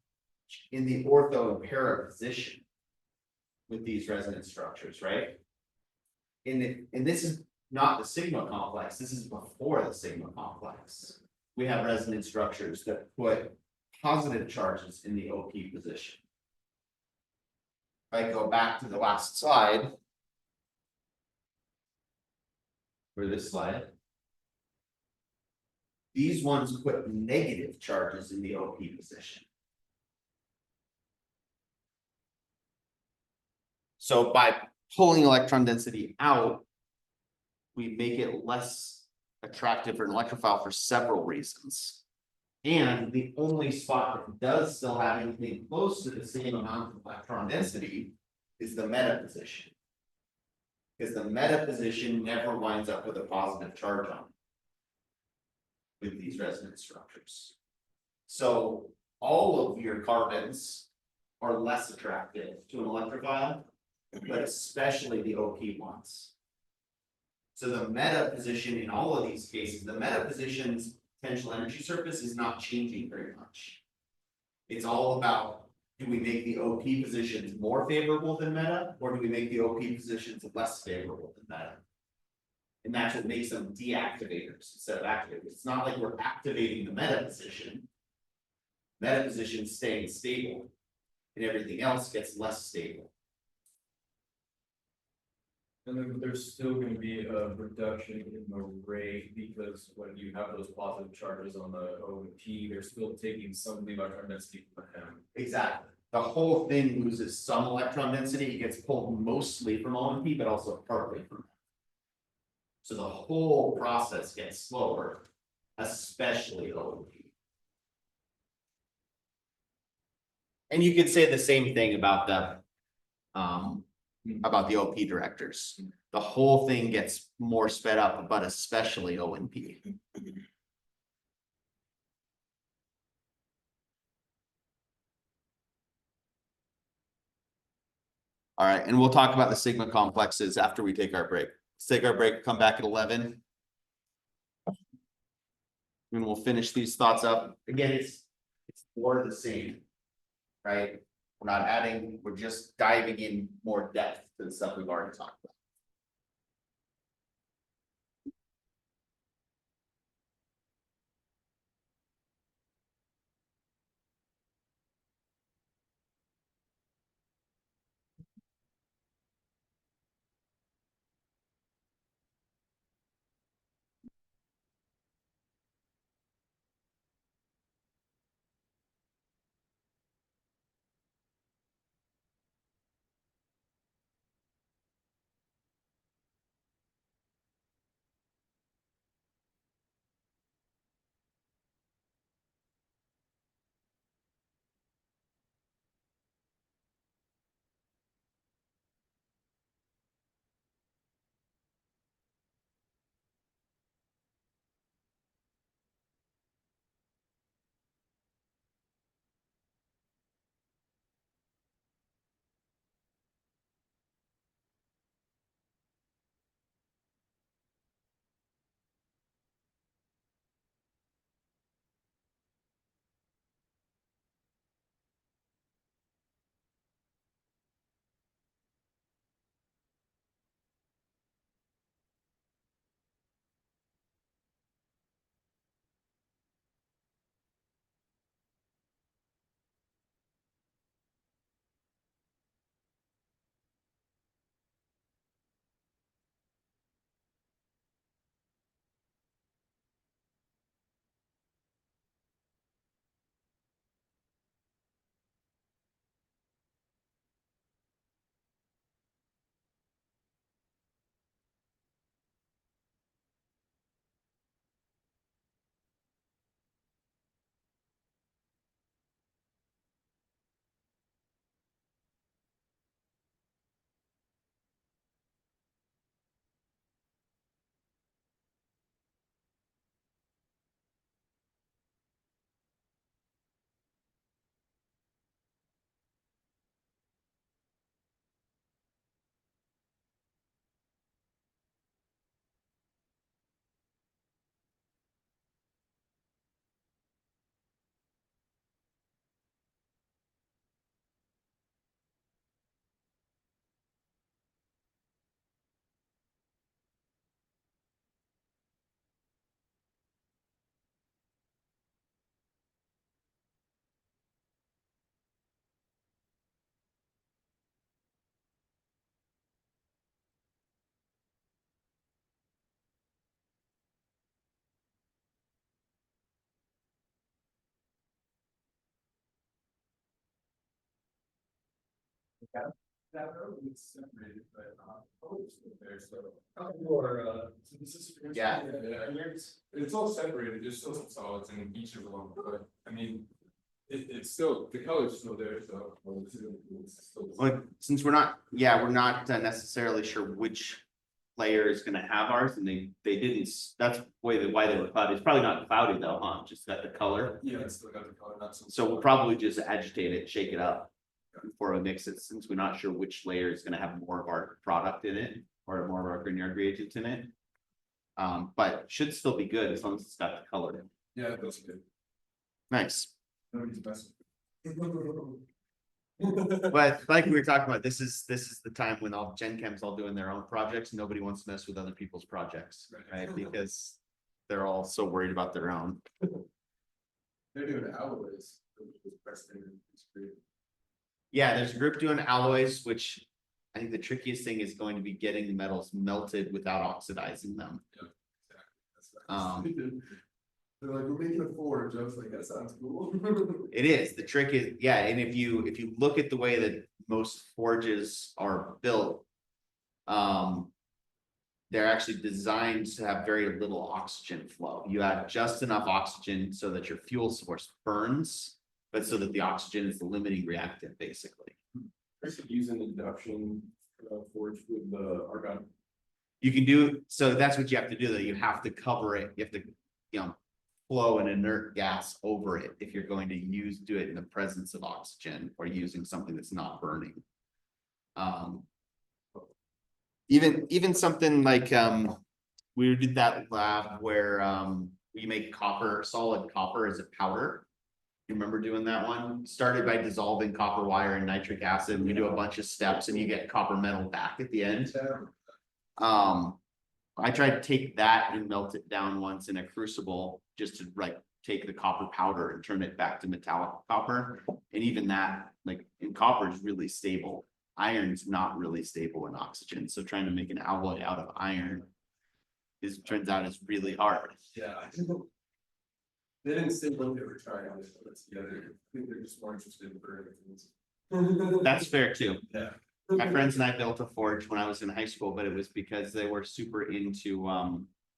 in the ortho and para position with these resonance structures, right? And this is not the sigma complex, this is before the sigma complex. We have resonance structures that put positive charges in the OP position. If I go back to the last slide, for this slide, these ones put negative charges in the OP position. So by pulling electron density out, we make it less attractive for an electrophile for several reasons. And the only spot that does still have anything close to the same amount of electron density is the meta position. Because the meta position never winds up with a positive charge on it with these resonance structures. So all of your carbons are less attractive to an electrophile, but especially the OP ones. So the meta position in all of these cases, the meta position's potential energy surface is not changing very much. It's all about, do we make the OP positions more favorable than meta, or do we make the OP positions less favorable than meta? And that's what makes them deactivators instead of activators. It's not like we're activating the meta position. Meta position staying stable, and everything else gets less stable. And then there's still gonna be a reduction in the rate, because when you have those positive charges on the O and P, they're still taking some of the electron density from M. Exactly. The whole thing loses some electron density. It gets pulled mostly from O and P, but also partly from. So the whole process gets slower, especially O and P. And you could say the same thing about the OP directors. The whole thing gets more sped up, but especially O and P. All right, and we'll talk about the sigma complexes after we take our break. Let's take our break, come back at 11. And we'll finish these thoughts up. Again, it's more of the same, right? We're not adding, we're just diving in more depth to the stuff we've already talked about. That road is separated, but poles there, so. Or, so this is. Yeah. It's all separated, there's still some solids in each of them, but I mean. It's still, the color's still there, so. It's still- But since we're not necessarily sure which layer is gonna have ours, and they didn't, that's why they were cloudy. It's probably not cloudy though, huh? Just got the color. Yeah, it's still got the color, not so. So we'll probably just agitate it, shake it up before we mix it, since we're not sure which layer is gonna have more of our product in it or more of our grignard reagents in it. But should still be good as long as it's got the color. Yeah, that's good. Nice. Nobody's messing. But like we were talking about, this is the time when all Gen Chem's all doing their own projects. Nobody wants to mess with other people's projects, right? Because they're all so worried about their own. They're doing alloys. Which is best thing, it's great. Yeah, there's a group doing alloys, which I think the trickiest thing is going to be getting the metals melted without oxidizing them. That's they're like, we're making a forge. I was like, that sounds cool. It is, the trick is, yeah, and if you look at the way that most forges are built. They're actually designed to have very little oxygen flow. You add just enough oxygen so that your fuel source burns, but so that the oxygen is the limiting reactant, basically. I could use an induction forge with the argon. You can do, so that's what you have to do, though. You have to cover it, you have to, flow an inert gas over it if you're going to do it in the presence of oxygen or using something that's not burning. Even something like, we did that lab where, we make solid copper as a powder. You remember doing that one? Started by dissolving copper wire in nitric acid. We do a bunch of steps and you get copper metal back at the end. I tried to take that and melt it down once in a crucible, just to take the copper powder and turn it back to metallic copper. And even that, in copper, is really stable. Iron's not really stable in oxygen. So trying to make an alloy out of iron turns out is really hard. Yeah, I think they didn't say what they were trying on this, but it's together. I think they're just more interested in burning things. That's fair too. Yeah. My friends and I built a forge when I was in high school, but it was because they were super into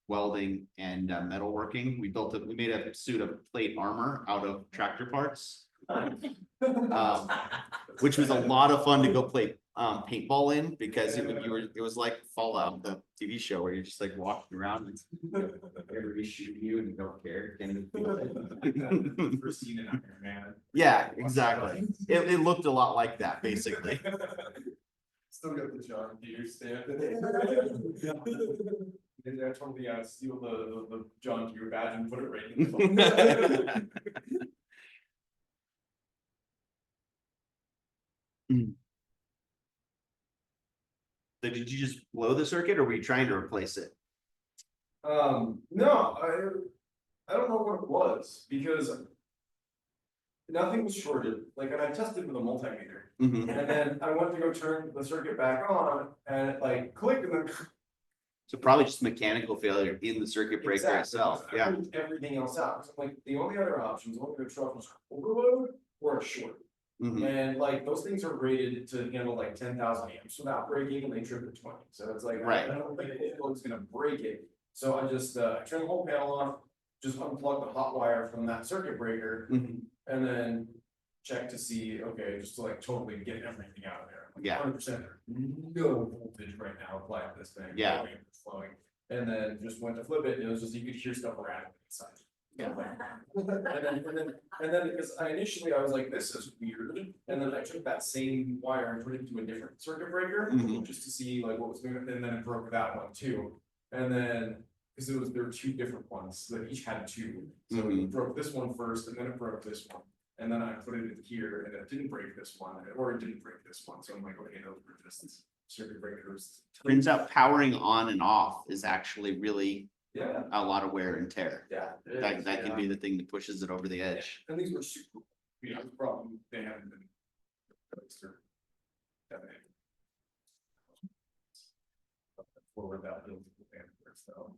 welding and metalworking. We made a suit of plate armor out of tractor parts. Which was a lot of fun to go play paintball in, because it was like Fallout, the TV show, where you're just walking around and everybody shooting you and you don't care. First seen it out there, man. Yeah, exactly. It looked a lot like that, basically. Still got the John Deere stamp. And I told me steal the John Deere badge and put it right in the phone. So did you just blow the circuit, or were you trying to replace it? No, I don't know what it was, because nothing was shorted, and I tested with a multimeter. Mhm. And then I went to go turn the circuit back on and it clicked, and then So probably just mechanical failure in the circuit breaker exactly, itself. I Yeah. proved everything else out. So the only other options, one of the truck was overload or a short. Mhm. And those things are rated to handle 10,000 amps without breaking, and they trip at 20. So it's Right. I don't think it's gonna break it. So I just I turned the whole panel off, just unplugged the hot wire from that circuit breaker, Mhm. and then check to see, okay, just to totally get everything out of there. Yeah. 100%, no voltage right now applied to this thing. Yeah. No amp flowing. And then just went to flip it, and it was just, you could hear stuff rattling inside. Yeah. And then because I was like, this is weird, and then I took that same wire and put it into a different circuit breaker, Mhm. just to see what was going on, and then it broke that one too. And then, because there were two different ones, that each had two, so it Mhm. broke this one first, and then it broke this one. And then I put it in here, and it didn't break this one, or it didn't break this one, so I'm like, okay, those were just circuit breakers. Turns out powering on and off is actually really Yeah, a lot of wear and tear. yeah. it That is, can yeah. be the thing that pushes it over the edge. And these were super, the problem, they haven't been. Fixed or definitely. Forward that little bit, so.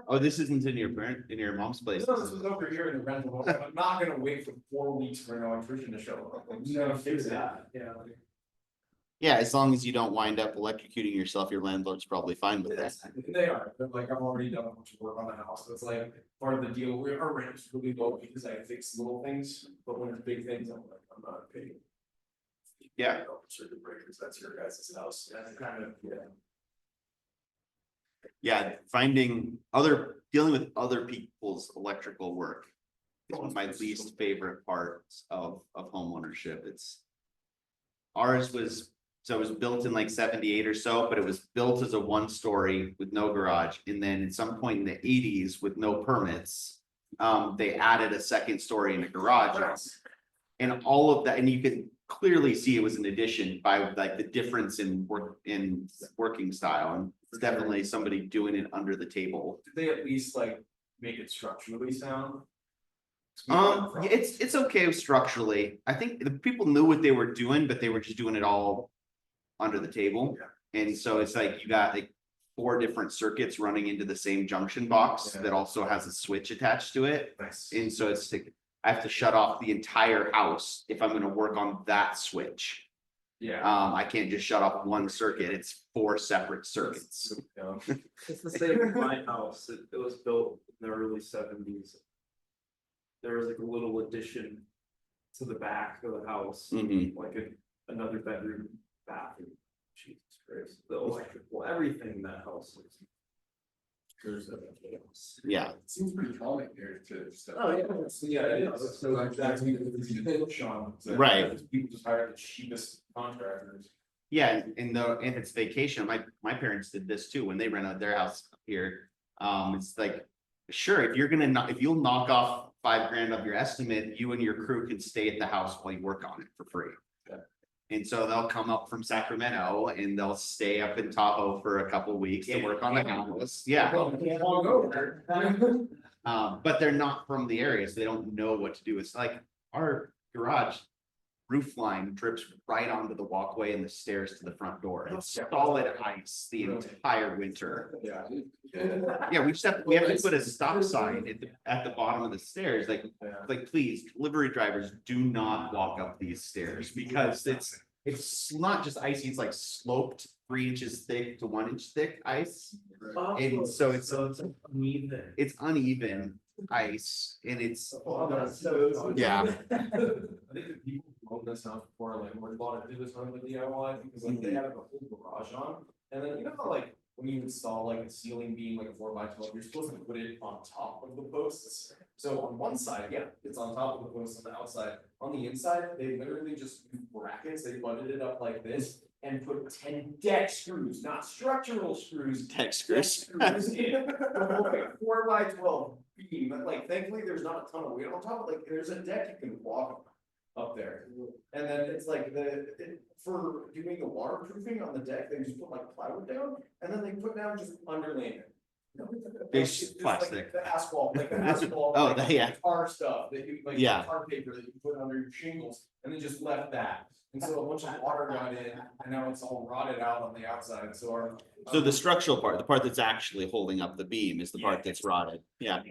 Oh, this isn't in your mom's place. No, this was over here in the rental home. I'm not gonna wait for 4 weeks for an electrician to show up. I'm just gonna fix that, yeah. Yeah, as long as you don't wind up electrocuting yourself, your landlord's probably fine with that. They are, but like I've already done a bunch of work on the house, so it's like part of the deal, our rent is really low because I fix little things, but when it's big things, I'm like, I'm not paying. Yeah. Circuit breakers, that's your guys' house, that's kind of, yeah. Yeah, dealing with other people's electrical work is one of my least favorite parts of home ownership. Ours was, so it was built in like 78 or so, but it was built as a 1-story with no garage. And then at some point in the 80s with no permits, they added a 2nd story in a garage. And all of that, and you could clearly see it was an addition by like the difference in working style. And it's definitely somebody doing it under the table. Did they at least like make it structurally sound? It's okay structurally. I think the people knew what they were doing, but they were just doing it all under the table. And so it's like you got like 4 different circuits running into the same junction box that also has a switch attached to it. Nice. And so it's like I have to shut off the entire house if I'm going to work on that switch. Yeah. I can't just shut off one circuit. It's 4 separate circuits. It's the same with my house. It was built in the early 70s. There was like a little addition to the back of the house, Mhm. like another bedroom, bathroom. Jesus Christ, the electrical, everything in that house is. Yeah. Seems pretty common here to. Oh, yeah, it is. So like that's Sean. Right. People just hire the cheapest contractors. Yeah, and if it's vacation, my parents did this too when they rented their house up here. It's like, sure, if you'll knock off $5,000 of your estimate, you and your crew can stay at the house while you work on it for free. Yeah. And so they'll come up from Sacramento and they'll stay up in Tahoe for a couple weeks to work on the house. Yeah. But they're not from the area, so they don't know what to do. It's like our garage roof line drips right onto the walkway and the stairs to the front door. It's solid ice the entire winter. Yeah. Yeah, we have to put a stop sign at the bottom of the stairs, like please, delivery drivers do not walk up these stairs because it's not just icy, it's like sloped 3 inches thick to 1 inch thick ice. And so it's uneven. It's uneven ice and it's I yeah. think the people who own this house before our landlord bought it did this on the DIY because like they had a whole garage on. And then you know how like when you install like a ceiling beam, like a 4x12, you're supposed to put it on top of the posts. So on one side, yeah, it's on top of the posts on the outside. On the inside, they literally just use brackets, they butted it up like this and put 10 deck screws, not structural screws. Deck screws. In a 4x12 beam, but like thankfully there's not a ton of weight on top, like there's a deck you can walk up there. And then it's like for doing the waterproofing on the deck, they just put like plywood down and then they put down just underlayment. There's It's plastic. like the asphalt, Oh, like, yeah. tar stuff that you like, Yeah. tar paper that you put under your shingles, and they just left that. And so a bunch of water got in, and now it's all rotted out on the outside, so our. So the structural part, the part that's actually holding up the beam is the part that's rotted. Yeah.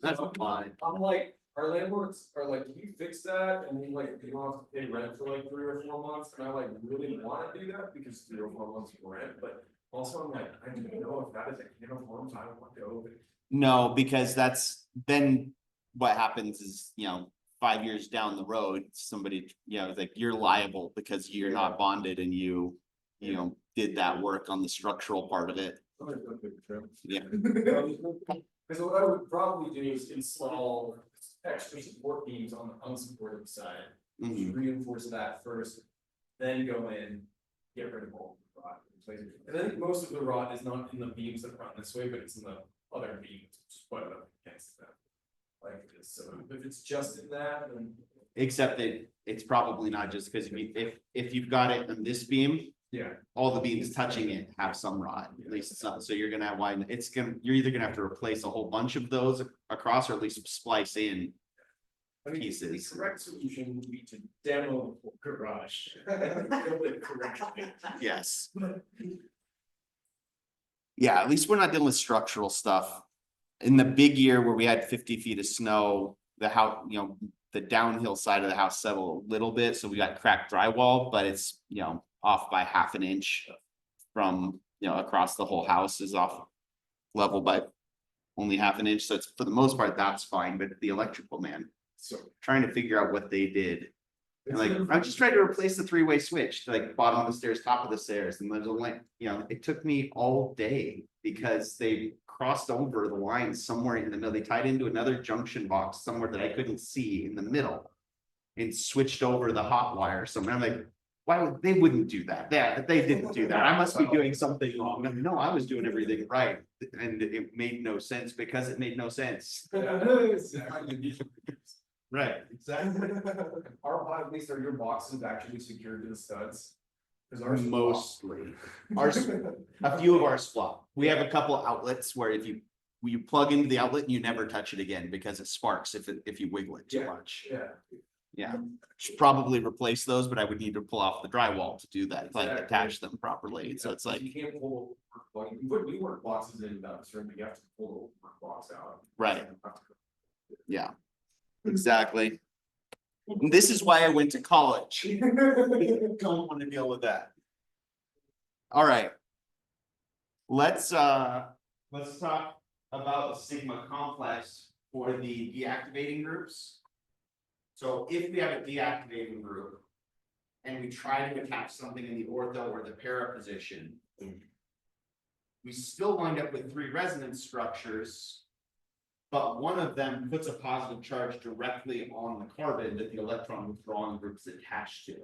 That's fine. I'm like, our landlords are like, can you fix that? And we like, you don't have to pay rent for like 3 or 4 months, and I like really wanna do that because 3 or 4 months of rent, but. Also, I'm like, I don't know if that is a uniform time I want to go. No, because that's then what happens is, 5 years down the road, somebody, like you're liable because you're not bonded and you did that work on the structural part of it. Yeah. Because what I would probably do is install extra support beams on the unsupported side, Mhm. reinforce that first, then go in, get rid of all the rot. And I think most of the rot is not in the beams that run this way, but it's in the other beams, just put it up against them. Like this, so if it's just in that, then. Except that it's probably not just because if you've got it on this beam, Yeah. all the beams touching it have some rot, at least some. So you're gonna have you're either gonna have to replace a whole bunch of those across or at least splice in pieces. The correct solution would be to demo the garage. Build it correctly. Yes. Yeah, at least we're not dealing with structural stuff. In the big year where we had 50 feet of snow, the house, the downhill side of the house settled a little bit, so we got cracked drywall, but it's, off by 1/2 inch from, across the whole house is off level by only 1/2 inch. So it's, for the most part, that's fine, but the electrical, man, So. trying to figure out what they did. And like, I just tried to replace the 3-way switch, like bottom of the stairs, top of the stairs, and there's a line, it took me all day because they crossed over the line somewhere in the middle. They tied into another junction box somewhere that I couldn't see in the middle and switched over the hot wire. So I'm like, why would they wouldn't do that? They didn't do that. I must be doing something wrong. No, I was doing everything right. And it made no sense because it made no sense. Right, exactly. At least are your boxes actually secured to the studs? Because ours. Mostly. Ours, a few of ours flop. We have a couple outlets where if you plug into the outlet and you never touch it again because it sparks if you wiggle it too Yeah. much. Yeah. Yeah, should probably replace those, but I would need to pull off the drywall to do that, like Exactly. attach them properly. So it's like, You can't pull, like, you put new work boxes in, certain, but you have to pull the old work box out. right, yeah, exactly. And this is why I went to college. Don't want to deal with that. All right. Let's talk about the sigma complex for the deactivating groups. So if we have a deactivating group and we try to attach something in the ortho or the para position, we still wind up with 3 resonance structures, but one of them puts a positive charge directly on the carbon that the electron withdrawing group is attached to.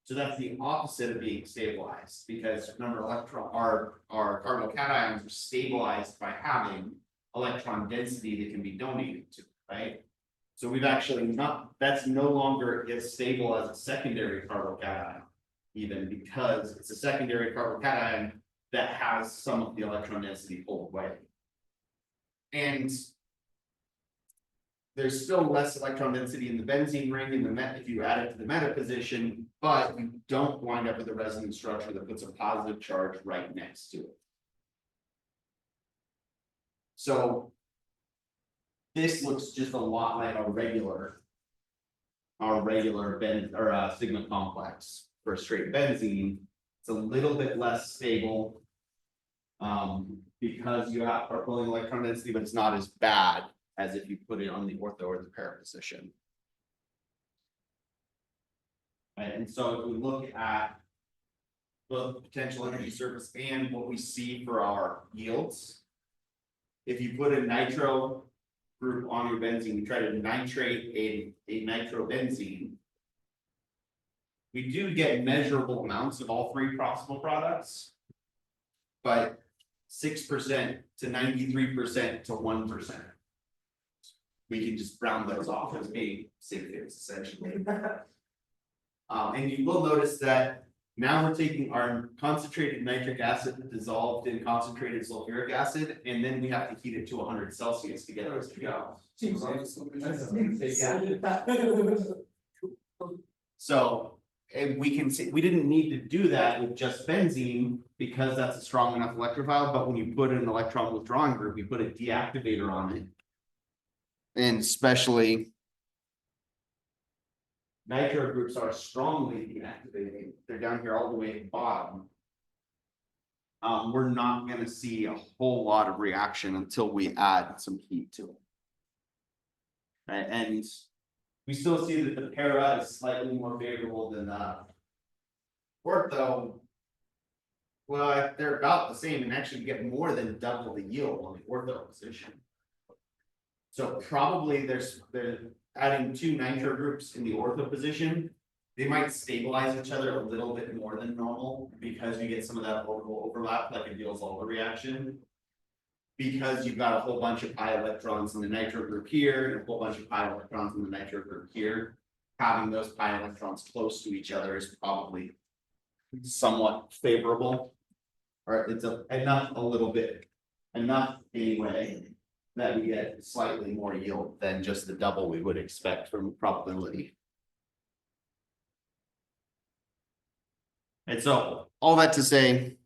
So that's the opposite of being stabilized, because remember, our carbocations are stabilized by having electron density that can be donated to, right? So we've actually that's no longer as stable as a secondary carbocation, even because it's a secondary carbocation that has some of the electron density pulled away. And there's still less electron density in the benzene ring in the if you add it to the meta position, but you don't wind up with a resonance structure that puts a positive charge right next to it. So this looks just a lot like our regular sigma complex for a straight benzene. It's a little bit less stable because you are pulling electron density, but it's not as bad as if you put it on the ortho or the para position. Right, and so if we look at both potential energy surface and what we see for our yields, if you put a nitro group on your benzene, you try to nitrate a nitrobenzene, we do get measurable amounts of all 3 possible products, but 6% to 93% to 1%. We can just round those off as being significant, essentially. And you will notice that now we're taking our concentrated nitric acid dissolved in concentrated sulfuric acid, and then we have to heat it to 100 Celsius to get those to go. So, and we can see, we didn't need to do that with just benzene because that's a strong enough electrophile, but when you put an electron withdrawing group, we put a deactivator on it. And especially nitro groups are strongly deactivating. They're down here all the way at the bottom. We're not going to see a whole lot of reaction until we add some heat to it. Right? And we still see that the para is slightly more favorable than the ortho. Well, they're about the same and actually get more than double the yield on the ortho position. So probably they're adding 2 nitro groups in the ortho position. They might stabilize each other a little bit more than normal because you get some of that orbital overlap, like a Diels-Alder reaction. Because you've got a whole bunch of pi electrons in the nitro group here and a whole bunch of pi electrons in the nitro group here. Having those pi electrons close to each other is probably somewhat favorable. Or it's enough anyway that we get slightly more yield than just the double we would expect from probability. And so all that to say,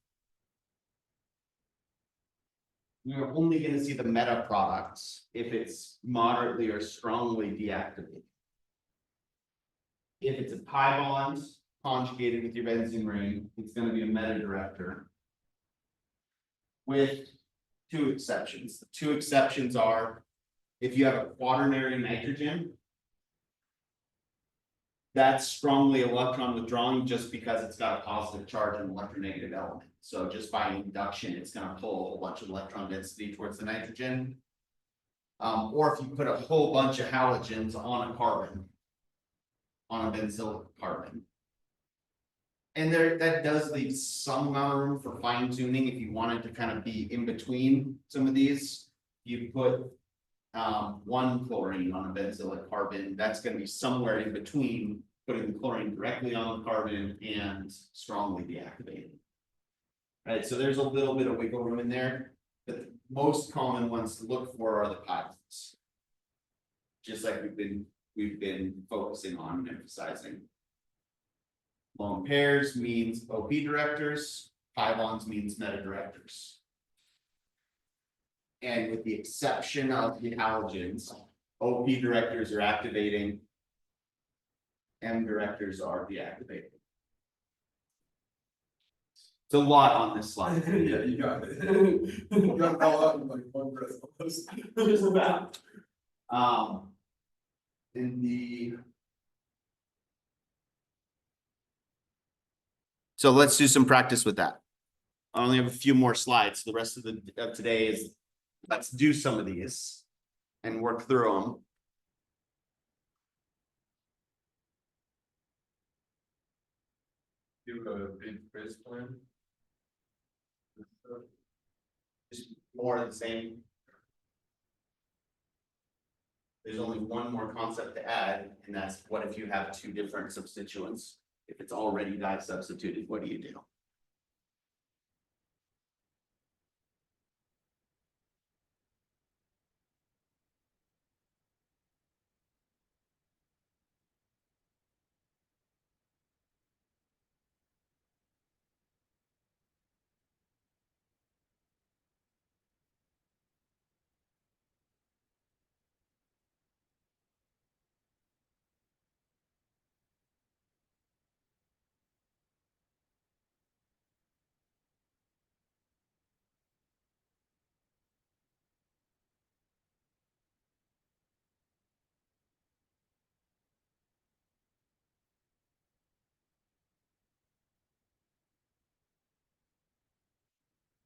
you're only going to see the meta products if it's moderately or strongly deactivated. If it's a pi bond conjugated with your benzene ring, it's gonna be a meta director. With two exceptions. The two exceptions are if you have a quaternary nitrogen. That's strongly electron withdrawing just because it's got a positive charge and electronegative element. So just by induction, it's gonna pull a whole bunch of electron density towards the nitrogen. Or if you put a whole bunch of halogens on a carbon. On a benzylic carbon. And that does leave some amount of room for fine tuning if you wanted to kind of be in between some of these. You put one chlorine on a benzylic carbon, that's gonna be somewhere in between putting the chlorine directly on the carbon and strongly deactivating. Right, so there's a little bit of wiggle room in there, but the most common ones to look for are the pi bonds. Just like we've been focusing on and emphasizing. Lone pairs means OP directors, pi bonds means meta directors. And with the exception of the halogens, OP directors are activating. M directors are deactivating. It's a lot on this slide. Yeah, you got it. You got it all out in like one breath almost. Just about. In the. So let's do some practice with that. I only have a few more slides. The rest of today is, let's do some of these and work through them. Do a big quiz plan. Just more of the same. There's only one more concept to add, and that's what if you have two different substituents? If it's already dye substituted, what do you do?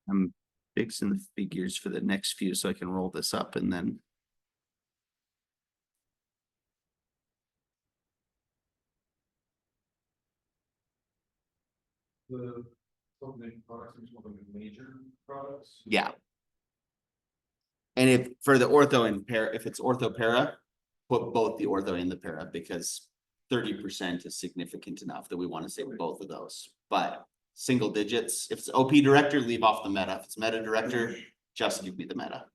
I'm fixing the figures for the next few so I can roll this up and then. The something products, which one of the major products. Yeah. And if for the ortho and para, if it's ortho para, put both the ortho and the para because 30% is significant enough that we want to say both of those. But single digits, if it's OP director, leave off the meta. If it's meta director, just give me the meta.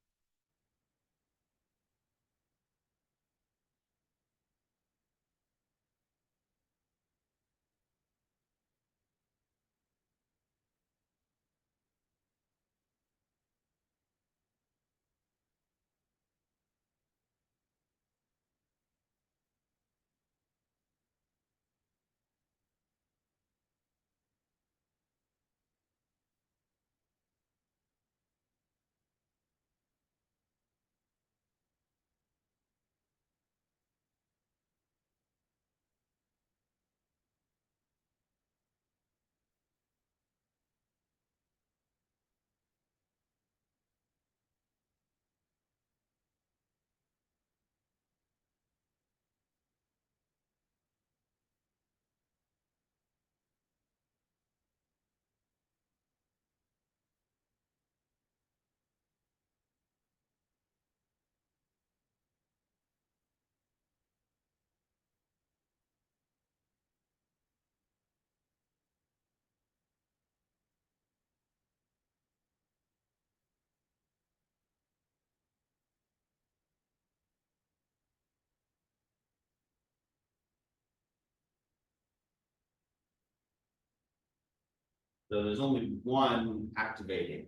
So there's only one activating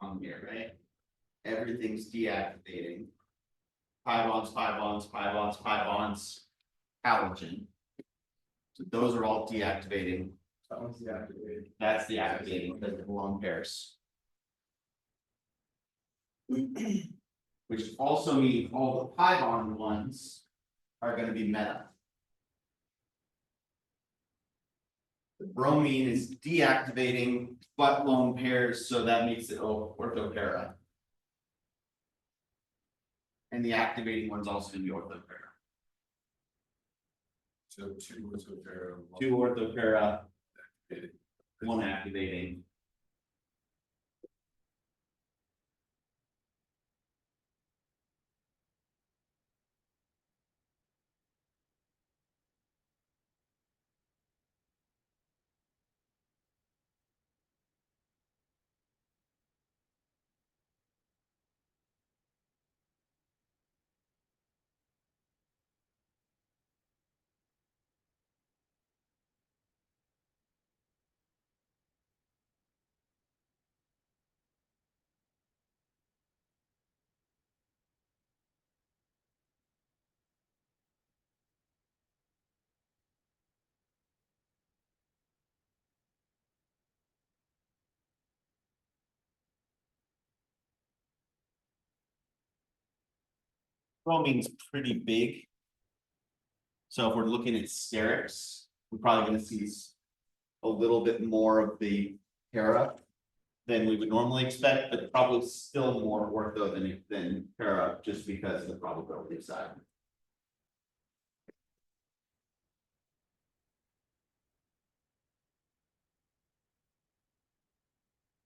on here, right? Everything's deactivating. Pi bonds, pi bonds, pi bonds, pi bonds, halogen. So those are all deactivating. That one's deactivated. That's the activating because of the lone pairs. Which also means all the pi bond ones are gonna be meta. The bromine is deactivating but lone pairs, so that makes it orthopara. And the activating one's also gonna be orthopara. So two was with their. Two orthopara, one activating. Bromine's pretty big. So if we're looking at sterics, we're probably gonna see a little bit more of the para than we would normally expect, but probably still more ortho than para, just because of the probability side.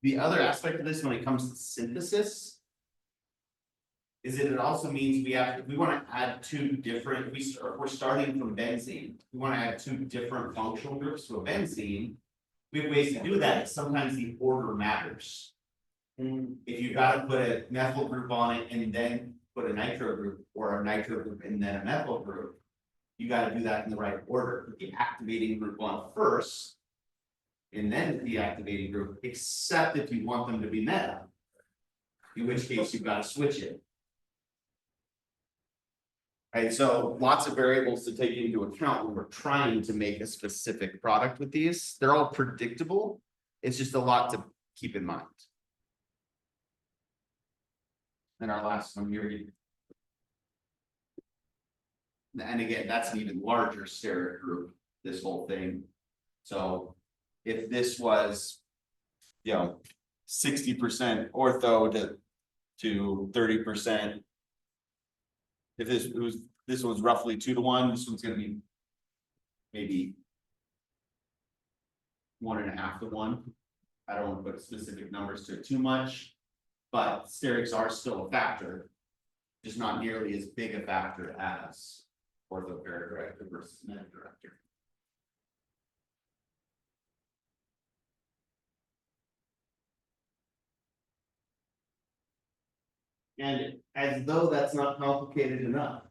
The other aspect of this when it comes to synthesis. Is that it also means if we wanna add two different, we're starting from benzene, we wanna add two different functional groups to a benzene. We have ways to do that, sometimes the order matters. If you gotta put a methyl group on it and then put a nitro group, or a nitro group and then a methyl group. You gotta do that in the right order, put the activating group on first. And then the deactivating group, except if you want them to be meta. In which case you've gotta switch it. Right, so lots of variables to take into account when we're trying to make a specific product with these. They're all predictable. It's just a lot to keep in mind. And our last one here. And again, that's an even larger steric group, this whole thing. So if this was, 60% ortho to 30%. If this was roughly 2 to 1, this one's gonna be maybe 1.5 to 1. I don't want to put specific numbers to it too much, but sterics are still a factor, just not nearly as big a factor as orthopara director versus meta director. And as though that's not complicated enough.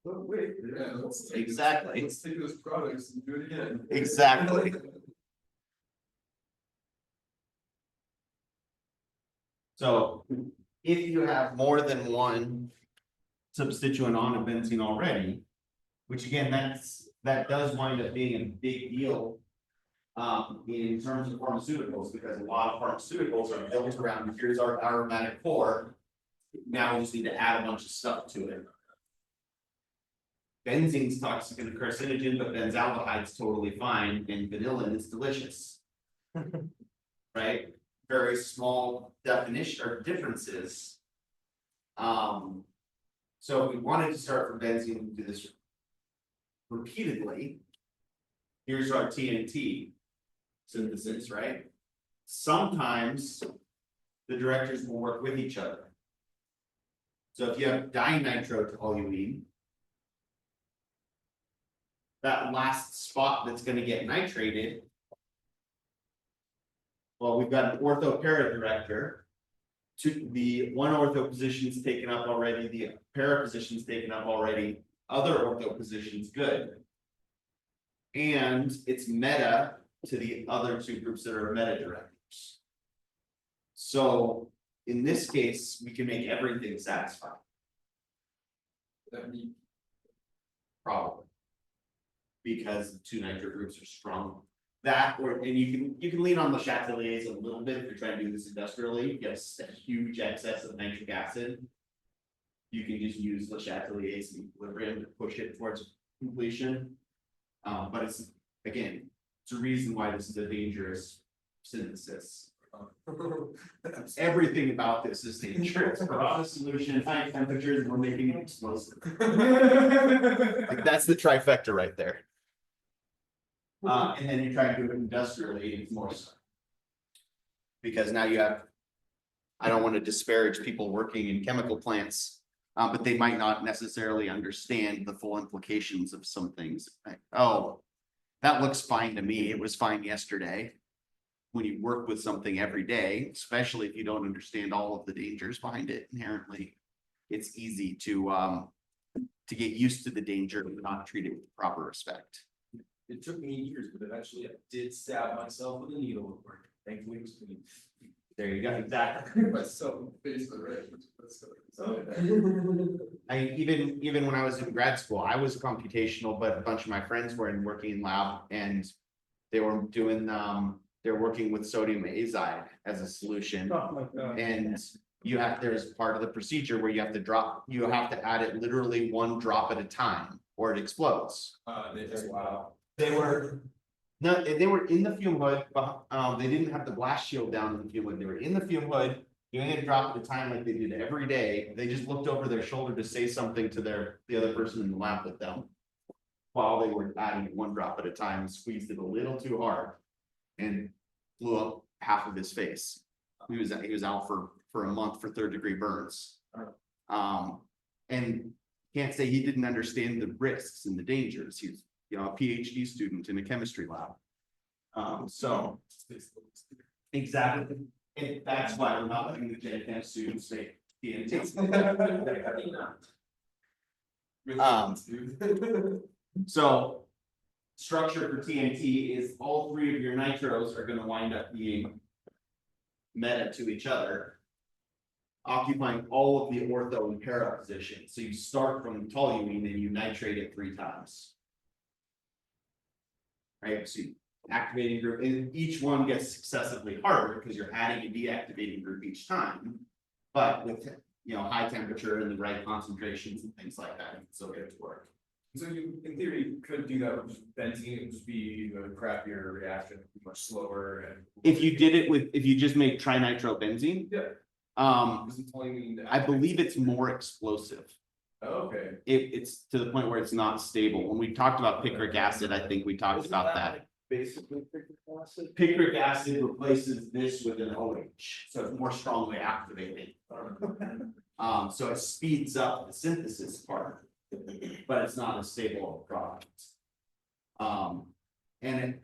Oh, wait, yeah, Exactly. Let's take those products and do it again. Exactly. So if you have more than one substituent on a benzene already, which again, that does wind up being a big deal. In terms of pharmaceuticals, because a lot of pharmaceuticals are built around, here's our aromatic core. Now we just need to add a bunch of stuff to it. Benzene's toxic and a carcinogen, but benzaldehyde's totally fine, and vanillin is delicious. Right? Very small definition or differences. So if we wanted to start from benzene and do this repeatedly, here's our TNT synthesis, right? Sometimes the directors will work with each other. So if you have dinitro-toluene, that last spot that's going to get nitrated, well, we've got an ortho-para director. The one ortho position is taken up already, the para position is taken up already, other ortho positions good. And it's meta to the other two groups that are meta directors. So in this case, we can make everything satisfied. That mean Probably. because the two nitro groups are strong. That, or, and you can lean on the Chateliers a little bit if you're trying to do this industrially, you have a huge excess of nitric acid. You can just use the Chateliers in equilibrium to push it towards completion. But it's, again, it's a reason why this is a dangerous synthesis. Everything about this is dangerous. We're on a solution, high temperatures, and we're making it explosive. Like, that's the trifecta right there. And then you try to do it industrially, it's more so. Because now you have, I don't want to disparage people working in chemical plants, but they might not necessarily understand the full implications of some things. Like, oh, that looks fine to me. It was fine yesterday. When you work with something every day, especially if you don't understand all of the dangers behind it inherently, it's easy to get used to the danger and not treat it with proper respect. It took me years, but eventually I did stab myself with a needle at work. Thankfully it was clean. There you go, exactly. Myself in the face, right? Even when I was in grad school, I was computational, but a bunch of my friends were working in lab and they were doing they're working with sodium azide as a solution. And there's part of the procedure where you have to add it literally one drop at a time or it explodes. Wow. They were in the fume hood, but they didn't have the blast shield down in the fume hood. They were in the fume hood, doing it a drop at a time like they did every day. They just looked over their shoulder to say something to the other person in the lab with them. While they were adding it one drop at a time and squeezed it a little too hard and blew up half of his face. He was out for a month for 3rd-degree burns. And can't say he didn't understand the risks and the dangers. He's a PhD student in a chemistry lab. So exactly, and that's why we're not letting the JFM students say TNT. So structure for TNT is all 3 of your nitros are going to wind up being meta to each other, occupying all of the ortho and para positions. So you start from toluene and you nitrate it 3 times. Right, so activating group, and each one gets successively harder because you're adding a deactivating group each time. But with high temperature and the right concentrations and things like that, you can still get it to work. So you, in theory, could do that with benzene, it would just be a crappier reaction, much slower and. If you just make trinitrobenzene, Yeah. Isn't toluene I believe it's more explosive. Oh, okay. It's to the point where it's not stable. When we talked about picric acid, I think we talked about that. Basically, picric acid. Picric acid replaces this with an OH, so it's more strongly activated. So it speeds up the synthesis part, but it's not a stable product. And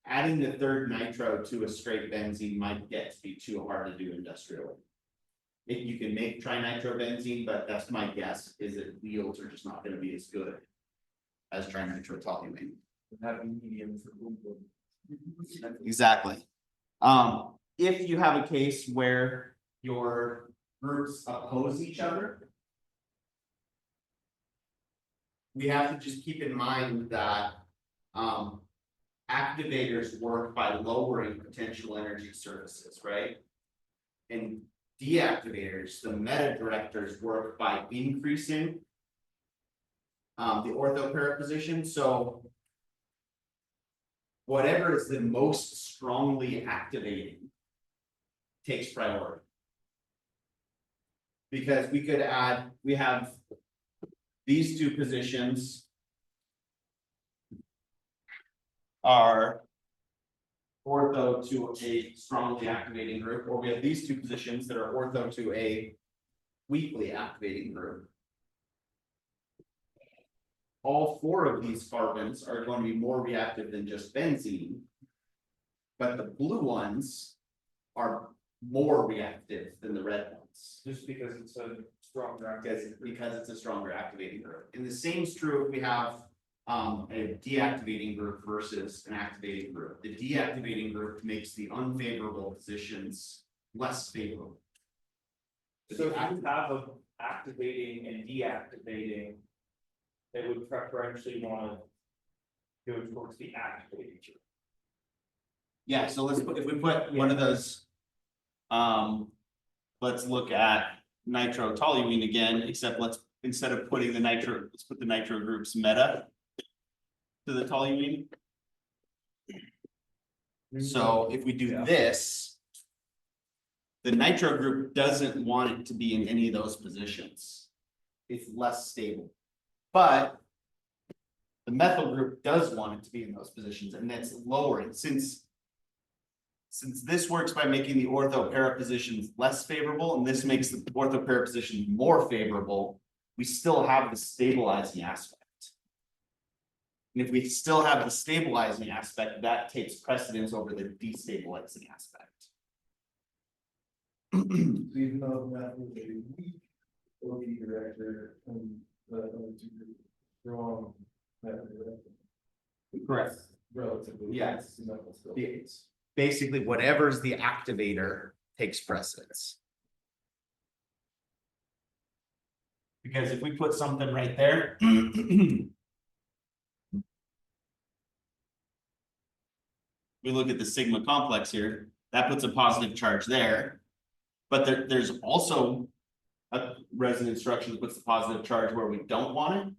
adding the 3rd nitro to a straight benzene might get to be too hard to do industrially. If you can make trinitrobenzene, but that's my guess, is that yields are just not going to be as good as trinitrotoluene. Having medium for boom. Exactly. If you have a case where your groups oppose each other, we have to just keep in mind that activators work by lowering potential energy surfaces, right? And deactivators, the meta directors, work by increasing the ortho-para position. So whatever is the most strongly activating takes priority. Because we have these 2 positions are ortho to a strongly activating group, or we have these 2 positions that are ortho to a weakly activating group. All 4 of these carbons are going to be more reactive than just benzene, but the blue ones are more reactive than the red ones. Just because it's a stronger Because it's a stronger activating group. And the same is true if we have a deactivating group versus an activating group. The deactivating group makes the unfavorable positions less favorable. So if you have a activating and deactivating, they would preferentially want to go towards the activating group. Yeah, so let's put, if we put one of those. Let's look at nitrotoluene again, except let's, instead of putting the nitro, let's put the nitro groups meta. To the toluene. So if we do this. The nitro group doesn't want it to be in any of those positions. It's less stable. But. The methyl group does want it to be in those positions, and that's lowering since this works by making the ortho para positions less favorable, and this makes the ortho para positions more favorable, we still have the stabilizing aspect. And if we still have the stabilizing aspect, that takes precedence over the destabilizing aspect. Even though that was a weak OP director and strong method director. Correct. Relatively. Yes. Still. Basically, whatever's the activator takes precedence. Because if we put something right there. We look at the sigma complex here, that puts a positive charge there. But there's also a resonance structure that puts the positive charge where we don't want it.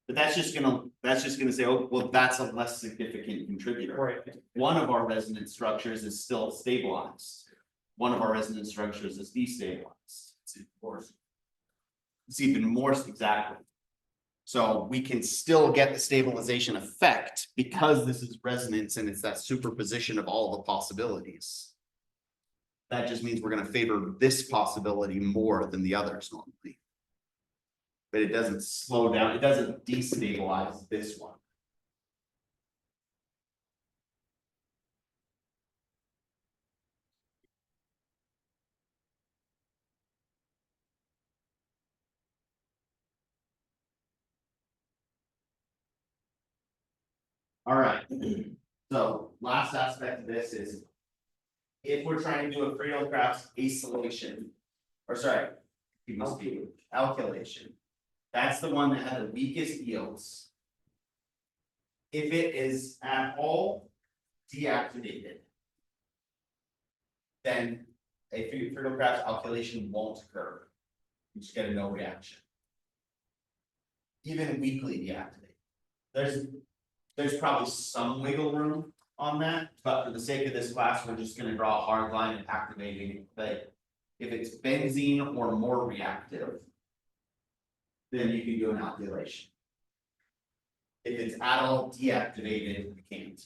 But that's just gonna say, oh, well, that's a less significant contributor. Right. One of our resonance structures is still stabilized. One of our resonance structures is destabilized. It's even more exactly. So we can still get the stabilization effect because this is resonance and it's that superposition of all the possibilities. That just means we're going to favor this possibility more than the others normally. But it doesn't slow down, it doesn't destabilize this one. All right, so last aspect of this is. If we're trying to do a Friedel-Crafts acylation, or sorry, you must be alkylation. That's the one that had the weakest yields. If it is at all deactivated. Then a Friedel-Crafts alkylation won't occur. You just get a no reaction. Even weakly deactivated. There's probably some wiggle room on that, but for the sake of this class, we're just gonna draw a hard line at activating, but if it's benzene or more reactive. Then you can do an alkylation. If it's at all deactivated, you can't.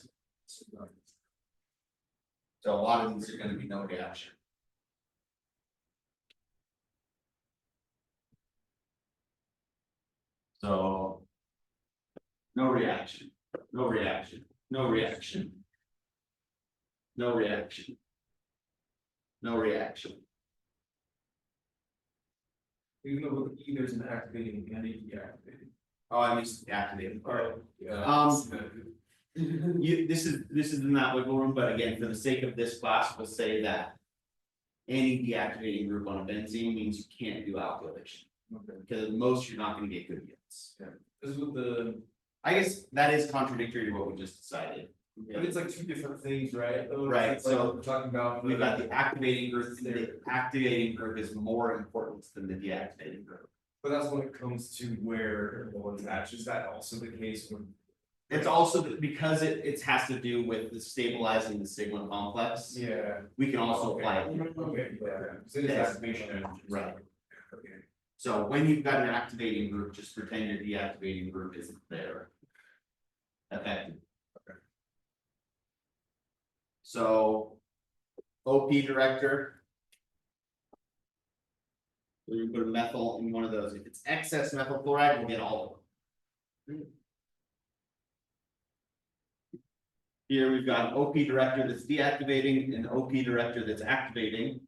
So a lot of these are gonna be no reaction. So. No reaction, no reaction, no reaction. No reaction. No reaction. Even though with E there's an activating and a deactivating. Oh, I missed the activating part. Yeah. This is in that wiggle room, but again, for the sake of this class, we'll say that. Any deactivating group on a benzene means you can't do alkylation. Okay. Because at most you're not gonna get good yields. Because with the, I guess that is contradictory to what we just decided. but it's like two different things, right? Right, It's like so we're talking about. We've got the activating group, the activating group is more important than the deactivating group. But that's when it comes to where the one's at, is that also the case when? It's also because it has to do with the stabilizing the sigma complex. Yeah. We can also apply it. Okay, yeah, so it is Yes. activation. Right. Okay. So when you've got an activating group, just pretend your deactivating group isn't there. Effective. Okay. So. OP director. We put a methyl in one of those. If it's excess methyl chloride, we'll get all of them. Here we've got an OP director that's deactivating and an OP director that's activating.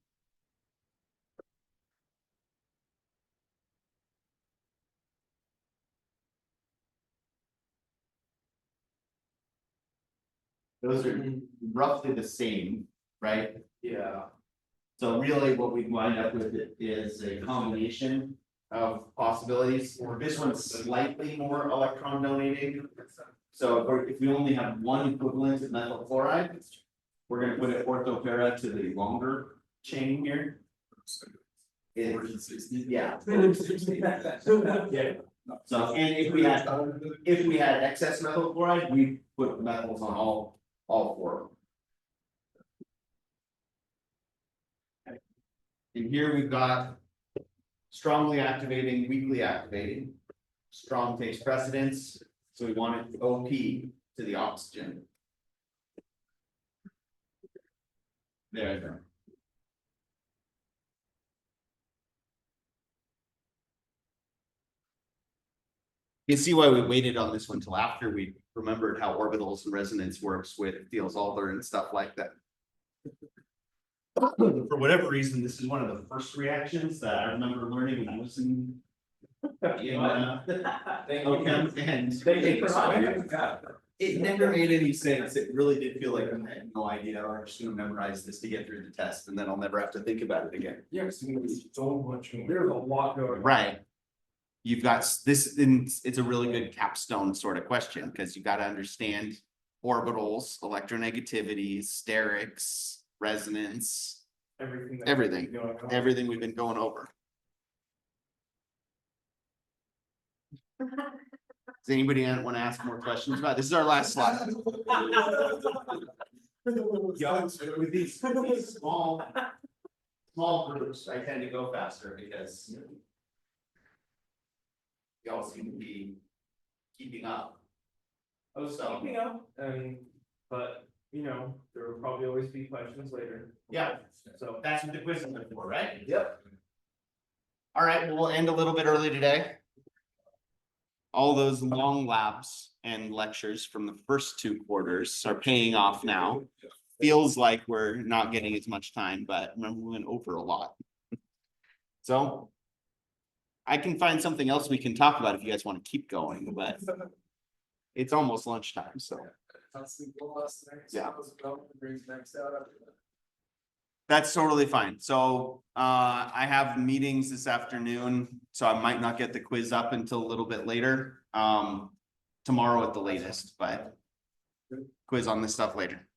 Those are roughly the same, right? Yeah. So really what we wind up with is a combination of possibilities. This one's slightly more electron donating. So if we only have one equivalent of methyl chloride, we're gonna put it orthopara to the longer chain here. Yeah. Yeah. So, and if we had excess methyl chloride, we put methyls on all four. And here we've got strongly activating, weakly activating. Strong takes precedence, so we want it OP to the oxygen. There you go. You see why we waited on this one till after we remembered how orbitals and resonance works with Diels-Alder and stuff like that. For whatever reason, this is one of the first reactions that I remember learning when I was in. It never made any sense. It really did feel like I had no idea. I'm just gonna memorize this to get through the test and then I'll never have to think about it again. Yes, there's so much, there's a lot going on. Right. You've got this, and it's a really good capstone sort of question, because you gotta understand orbitals, electronegativities, sterics, resonance, Everything. Everything. Going on. everything we've been going over. Does anybody want to ask more questions about? This is our last slide. Yeah, with these small groups, I tend to go faster because y'all seem to be keeping up. I was keeping up, but you know, there will probably always be questions later. Yeah. So That's what the quiz is for, right? Yep. All right, well, we'll end a little bit early today. All those long labs and lectures from the first 2 quarters are paying off now. Feels like we're not getting as much time, but remember we went over a lot. So I can find something else we can talk about if you guys want to keep going, but it's almost lunchtime, so. Yeah. That's totally fine. So I have meetings this afternoon, so I might not get the quiz up until a little bit later. Tomorrow at the latest, but quiz on this stuff later.